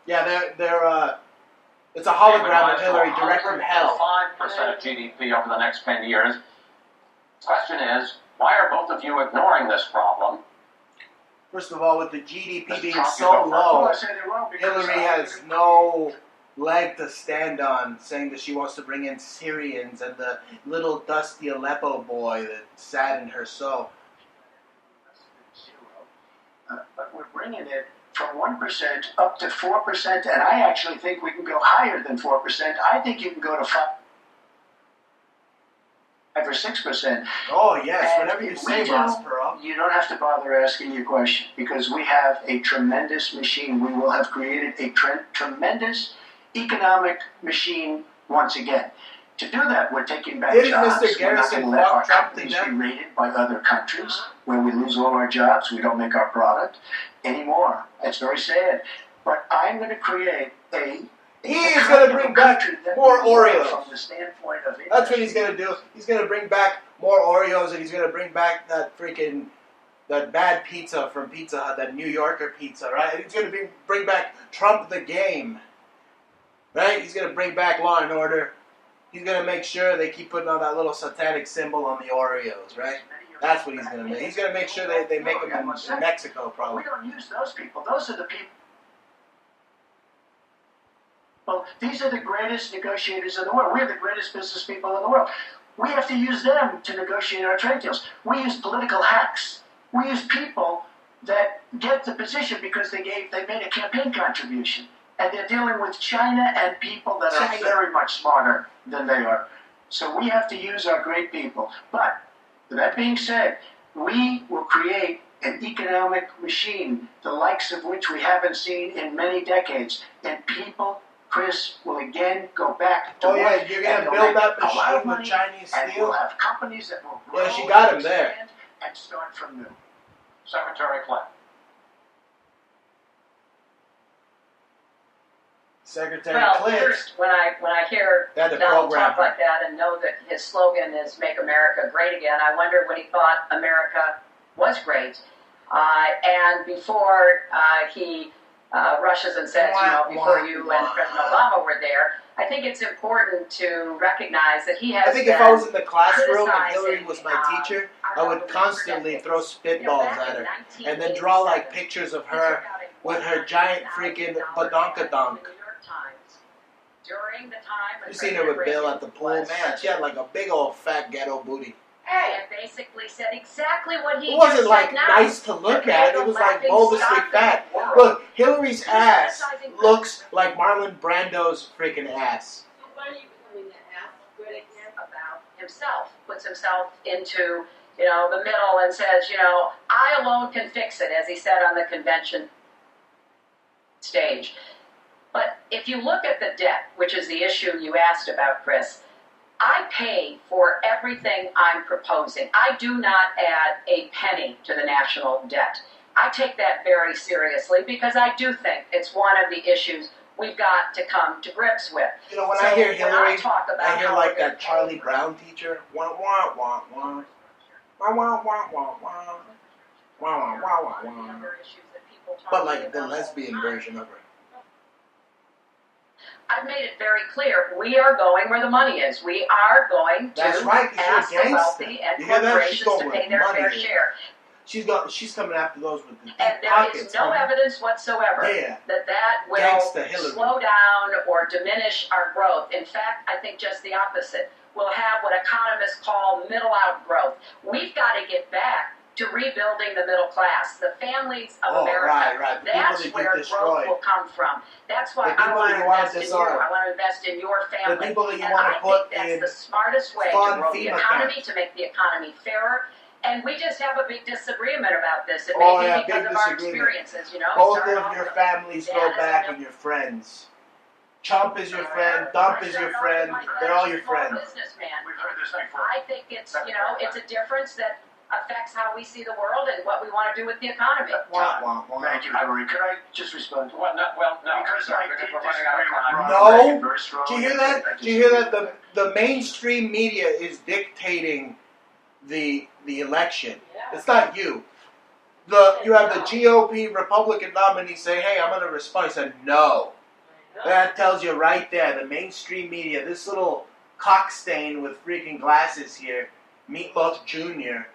Yeah, it's a hologram of Hillary direct from hell. 5% of GDP over the next 10 years. The question is, why are both of you ignoring this problem? First of all, with the GDP Mr. being Trump, you so go first. Well, low, I say they're wrong because Hillary has no leg to stand on, saying that she wants to bring in Syrians and the little dusty Aleppo boy that saddened her so. But we're bringing it from 1% up to 4%, and I actually think we can go higher than 4%. I think you can go to 5 or 6%. Oh yes, And whatever you if say, we do, Ross Perot. You don't have to bother asking your question because we have a tremendous machine. We will have created a tremendous economic machine once again. To do that, we're taking back Didn't jobs. Mr. We're not Garrison going to let fuck our Trump to companies death? be raided by other countries where we lose all our jobs. We don't make our product anymore. It's very sad. But I'm going to create He is going to bring back more Oreos. From the standpoint of That's what he's going to do. He's going to bring back more Oreos, and he's going to bring back that bad pizza from Pizza Hut, that New Yorker pizza, right? He's going to bring back Trump the Game, right? He's going to bring back Law and Order. He's going to make sure they keep putting on that little satanic symbol on the Oreos, right? That's what he's going to make. He's going to make sure they make them in Mexico, probably. We don't use those people. Those are the people. Well, these are the greatest negotiators in the world. We're the greatest business people in the world. We have to use them to negotiate our trade deals. We use political hacks. We use people that get the position because they made a campaign contribution. And they're dealing with China and people that are very much smarter than they are. So we have to use our great people. But, with that being said, we will create an economic machine, the likes of which we haven't seen in many decades. And people, Chris, will again go back to Oh yeah, work, you're going and to they'll build make that a lot of machine with money, Chinese and steel? we'll have companies that will grow Yeah, she got him and there. expand and start from new. Secretary Clinton. Secretary Well, Clinton. first, when I hear They had to Donald program talk her. like that and know that his slogan is "Make America Great Again," I wonder when he thought America was great. And before he rushes and says, before you and President Obama were there, I think it's important to recognize that he has. I think if I was in the classroom and Hillary was my teacher, I would constantly throw spitballs at her and then draw like pictures of her with her giant freaking badonkadonk. During the time when You seen her with Bill at the pool, man? She had like a big old fat ghetto booty. and basically said exactly what he It wasn't just like said now. nice to look at. It was like Laughing bulbously stock in fat. the world. Look, Hillary's ass criticizing looks like Marlon Brando's freaking ass. Why are you becoming an ass critic now? About himself, puts himself into the middle and says, I alone can fix it, as he said on the convention stage. But if you look at the debt, which is the issue you asked about, Chris, I pay for everything I'm proposing. I do not add a penny to the national debt. I take that very seriously because I do think it's one of the issues we've got to come to grips with. You know, when So I hear when Hillary, talk about I hear how like we're that Charlie Brown teacher. Wah wah wah wah. Wah wah wah wah wah. Wah wah wah wah wah. Other issues that people talk But like the about all lesbian time. version of her. I've made it very clear, we are going where the money is. We are going to That's right, 'cause you're a ask the gangster. wealthy and You hear that? She's corporations going to where pay their money fair is. share. She's coming after those with the deep And there pockets. is no homie. evidence whatsoever Yeah. that will Gangsta Hillary. slow down or diminish our growth. In fact, I think just the opposite. We'll have what economists call middle out growth. We've got to get back to rebuilding the middle class, the families of Oh, America. right. The That's people that where you growth destroyed. will come from. That's why The people I want that to you wanna invest in you. disarm. I want to invest in your family. The people that you and want to I put think that's in the smartest way to fun grow the FEMA economy, camps. to make the economy fairer. And we just have a big disagreement about this. It Oh, may yeah, be because big of our disagreement. experiences, you know. Both Start of off your with families dad go as a back mil- and your friends. Chump is your friend. Dump is your friend. They're all your friends. Businessman. We've heard this But before. I think it's, you know, it's a difference that affects how we see the world and what we want to do with the economy. Wah, wah, wah. Thank you, Hillary. Could I just respond? No. Because I because did we're running out of disagree with time. Ronald No. Reagan very strongly. Do you hear that? I Do you hear that? disagree with The mainstream media is dictating the election. It's not you. You have the GOP Republican nominee say, "Hey, I'm going to respond." He said, "No." That tells you right there. The mainstream media, this little cockstain with freaking glasses here, Meatloaf Jr.,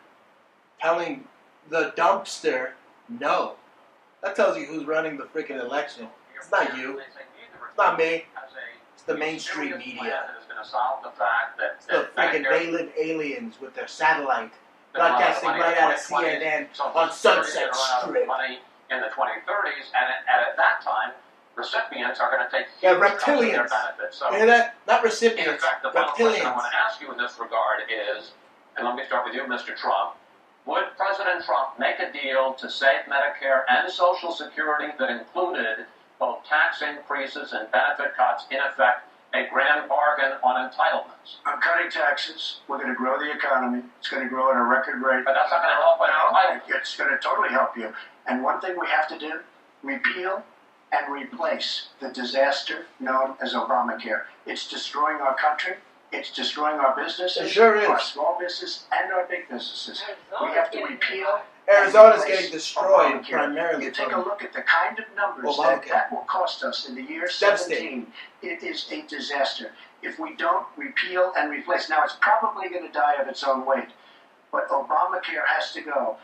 telling the dumpster no. That tells you who's running the freaking election. It's not you. It's not me. It's the mainstream media. Is going to solve the fact that It's the freaking they live aliens with their satellite broadcasting right out of CNN on Sunset Strip. Money in the 2030s, and at that time, recipients are going to take Yeah, huge cuts of their reptilians. benefits. So, You hear that? Not in recipients, fact, the final question I reptilians. want to ask you in this regard is, and let me start with you, Mr. Trump. Would President Trump make a deal to save Medicare and Social Security that included both tax increases and benefit cuts, in effect, a grand bargain on entitlements? I'm cutting taxes. We're going to grow the economy. It's going to grow at a record rate. But that's not going to help with entitlements. It's going to totally help you. And one thing we have to do, repeal and replace the disaster known as Obamacare. It's destroying our country. It's destroying our businesses. It sure is. Our small business and our big businesses. We have to repeal. Arizona's and replace getting destroyed Obamacare. primarily You take a from look at the kind of numbers Obamacare. that will cost us in the year It's devastating. 17. It is a disaster. If we don't repeal and replace, now it's probably going to die of its own weight, but Obamacare has to go.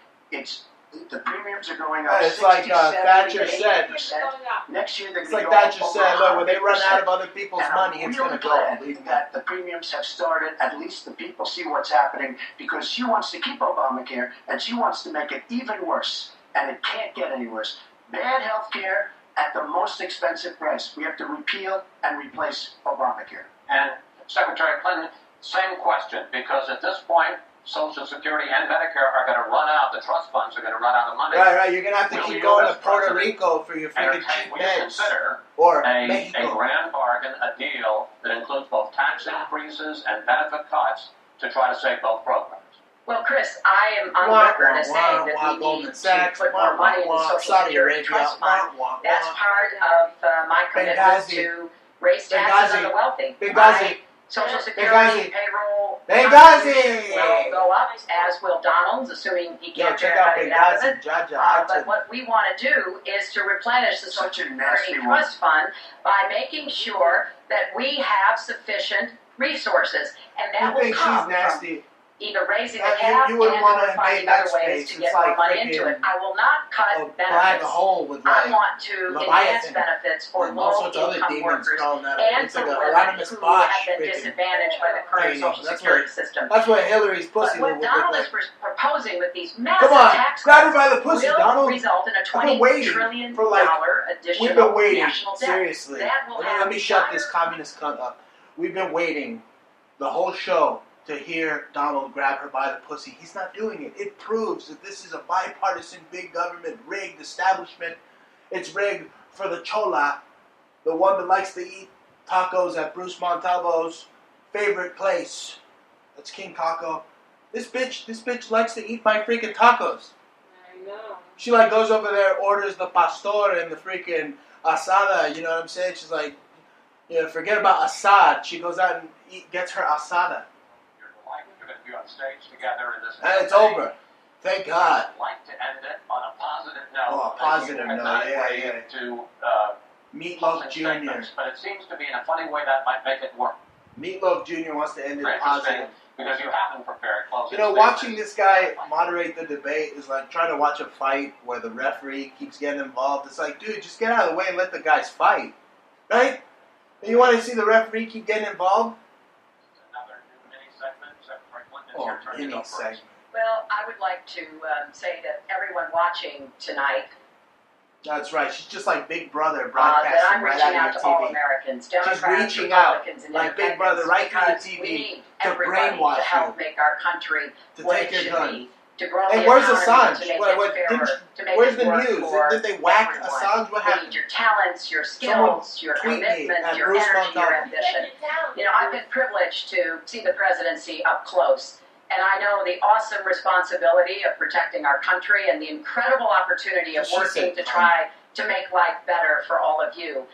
The premiums are going up. Yeah, it's like 60, Thatcher 70, said. 80%. Next year they're It's going like to go Thatcher over said, look, when they run 100%. out of other people's And money, I'm it's really going to go. glad Believe me. that the premiums have started. At least the people see what's happening, because she wants to keep Obamacare and she wants to make it even worse. And it can't get any worse. Bad health care at the most expensive price. We have to repeal and replace Obamacare. And Secretary Clinton, same question, because at this point, Social Security and Medicare are going to run out. The trust funds are going to run out of money. Right. You're going to have to Will keep you, going as to Puerto president, Rico for your freaking cheap Will you beds. consider Or a Mexico. grand bargain, a deal that includes both tax increases and benefit cuts to try to save both programs? Well, Chris, I am on Wah, record wah, as saying that wah, we Goldman need to Sachs, put wah, more money in wah, the wah, Social Saudi Security Arabia, Trust Fund. wah, wah, That's wah. part of my commitment Benghazi. to raise taxes on the wealthy. Benghazi. My Social Security Benghazi. payroll Benghazi. will go up, as will Donald's, assuming he Yo, can't check figure out out how to get out of Benghazi, it. Jaja. But what we want to do is to replenish the Such Social a nasty Security one. Trust Fund by making sure that we have sufficient resources, and You that will think she's come from nasty? either raising the You cap wouldn't and wanna or finding invade that other ways space. to It's get more like money into freaking it. I will not cut Black a benefits. hole with I like want to enhance Leviathan benefits for and all sorts of other low-income demons workers crawling out of it. and It's for like a women Hieronymus who Bosch have been freaking disadvantaged by the current painting. Social That's Security what- system. That's what Hillary's But pussy what would look Donald like. is proposing with these massive Come on, tax grab her cuts by the pussy, will Donald. result in a I've been $20 waiting trillion for, like, additional We've been waiting, national debt. seriously. That will Let me have shut this dire- communist cunt up. We've been waiting the whole show to hear Donald grab her by the pussy. He's not doing it. It proves that this is a bipartisan, big government, rigged establishment. It's rigged for the chola, the one that likes to eat tacos at Bruce Montalvo's favorite place. That's King Taco. This bitch likes to eat my freaking tacos. I know. She like goes over there, orders the pastor and the freaking asada. You know what I'm saying? She's like, forget about asad. She goes out and gets her asada. You're going to be on stage together in this. And it's over. Thank God. I'd like to end it on a positive note. Oh, a positive You had note, not yeah, agreed yeah. To Meatloaf closing Jr. statements, but it seems to be in a funny way that might make it work. Meatloaf Jr. wants to end it Very positive. interesting, because you haven't prepared closing You know, statements. watching this guy moderate the debate is like trying to watch a fight where the referee keeps getting involved. It's like, dude, just get out of the way and let the guys fight. Right? And you want to see the referee keep getting involved? Another new mini segment. Secretary Clinton, it's Oh, your turn to mini go first. segment. Well, I would like to say that everyone watching tonight, That's right. She's just like Big Brother that broadcasting I'm right reaching out out of to your all TV. Americans, She's Democrats, reaching out Republicans, and like Big independents, Brother right through your because TV we need to everybody brainwash to help you, make our country to what take it your should gun. be, to grow Hey, the where's economy, Assange? to make What- it what- fairer, didn't you- to make Where's it the work news? for Did they whack everyone. Assange? What We need happened? your talents, your Someone skills, your tweet me commitment, at your Bruce energy, your Montalvo. ambition. You know, I've been privileged to see the presidency up close, and I know the awesome responsibility of protecting our country and the incredible opportunity of She working said, to try to make life better for all of you.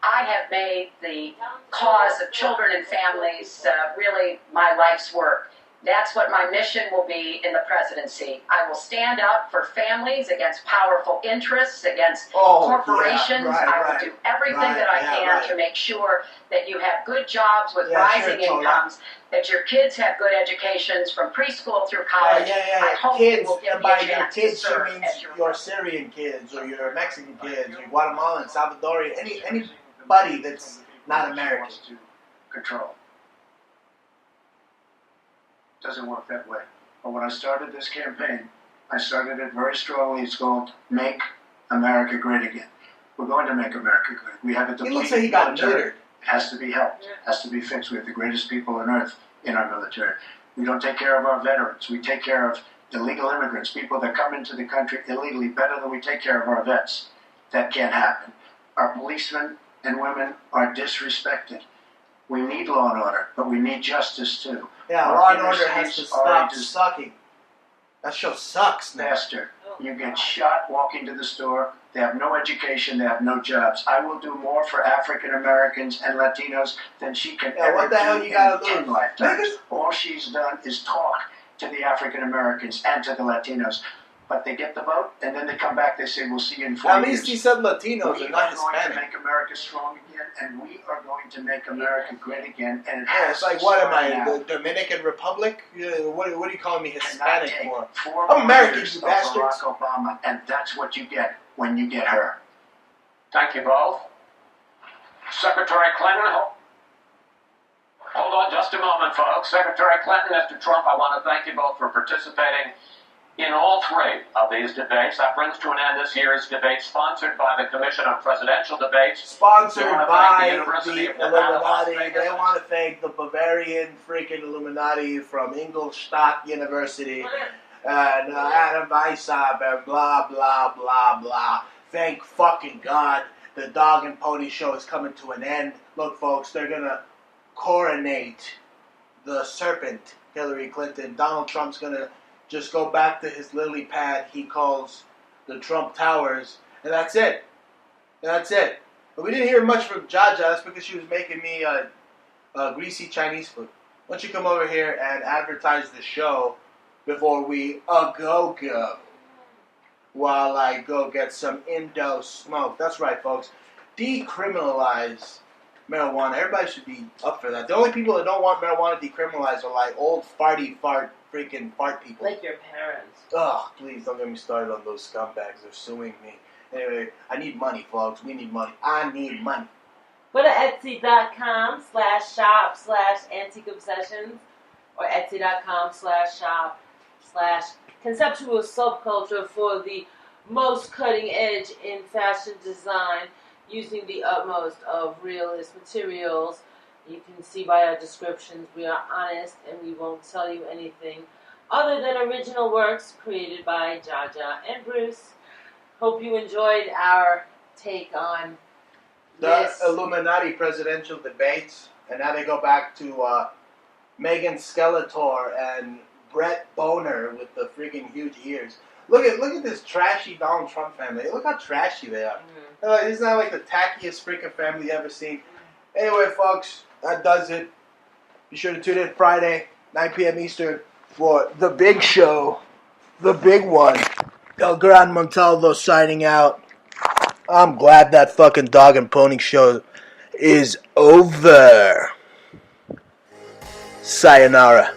I have made the cause of children and families really my life's work. That's what my mission will be in the presidency. I will stand up for families against powerful interests, against corporations. Yeah, I will right, do everything right, that I yeah, can right. to make sure that you have good jobs with Yeah, rising sure, Chola. incomes, that your kids have good educations from preschool through college. I hope Kids, you will give and me a by your chance to kids, she serve means as your your Syrian kids, or your Mexican kids, or Guatemalan, Salvadorian, anybody that's not American. Wants to control. Doesn't work that way. But when I started this campaign, I started it very strongly. It's called Make America Great Again. We're going to make America great. We have a He depleted looks like he got military. neutered. It has to be helped. It has to be fixed. We have the greatest people on earth in our military. We don't take care of our veterans. We take care of illegal immigrants, people that come into the country illegally, better than we take care of our vets. That can't happen. Our policemen and women are disrespected. We need law and order, but we need justice too. Yeah, Our Law and inner Order has to states are stop sucking. That show sucks now. Bastard. You get shot walking to the store. They have no education. They have no jobs. I will do more for African Americans and Latinos than she can Yeah, ever what the hell do you gotta in 10 lose? lifetimes. Niggas- All she's done is talk to the African Americans and to the Latinos. But they get the vote, and then they come back. They say, "We'll see you in 4 At years." least he said Latinos We are not are going to Hispanic. make America strong again, and we are going to make America great again. And it Yeah, has it's like, to what am start I, now. the Dominican Republic? What are you calling me Cannot Hispanic take for? 4 I'm American, years you of bastards. Barack Obama, and that's what you get when you get her. Thank you both. Secretary Clinton, hold on just a moment, folks. Secretary Clinton, Mr. Trump, I want to thank you both for participating in all three of these debates. That brings to an end this year's debate, sponsored by the Commission on Presidential Debates. Sponsored We wanna by thank the the University of Nevada, Las Illuminati. Vegas. They want to thank the Bavarian freaking Illuminati from Ingolstadt University and Adam Weishaupt and blah, blah, blah, blah. Thank fucking God the Dog and Pony Show is coming to an end. Look, folks, they're going to coronate the serpent, Hillary Clinton. Donald Trump's going to just go back to his lily pad he calls the Trump Towers, and that's it. That's it. But we didn't hear much from Jaja. That's because she was making me greasy Chinese food. Why don't you come over here and advertise the show before we go while I go get some Indo smoke. That's right, folks. Decriminalize marijuana. Everybody should be up for that. The only people that don't want marijuana decriminalized are like old freaking fart people. Like your parents. Ugh, please don't get me started on those scumbags. They're suing me. Anyway, I need money, folks. We need money. I need money. Go to Etsy.com/shop/antique obsessions or Etsy.com/shop/conceptual subculture for the most cutting edge in fashion design using the utmost of realist materials. You can see by our descriptions we are honest and we won't tell you anything other than original works created by Jaja and Bruce. Hope you enjoyed our take on The this. Illuminati presidential debates, and now they go back to Megan Skeletor and Brett Boner with the freaking huge ears. Look at this trashy Donald Trump family. Look how trashy they are. Isn't that like the tackiest freaking family you ever seen? Anyway, folks, that does it. Be sure to tune in Friday, 9 p.m. Eastern, for the big show, the big one. El Gran Montalvo signing out. I'm glad that fucking Dog and Pony show is over. Sayonara.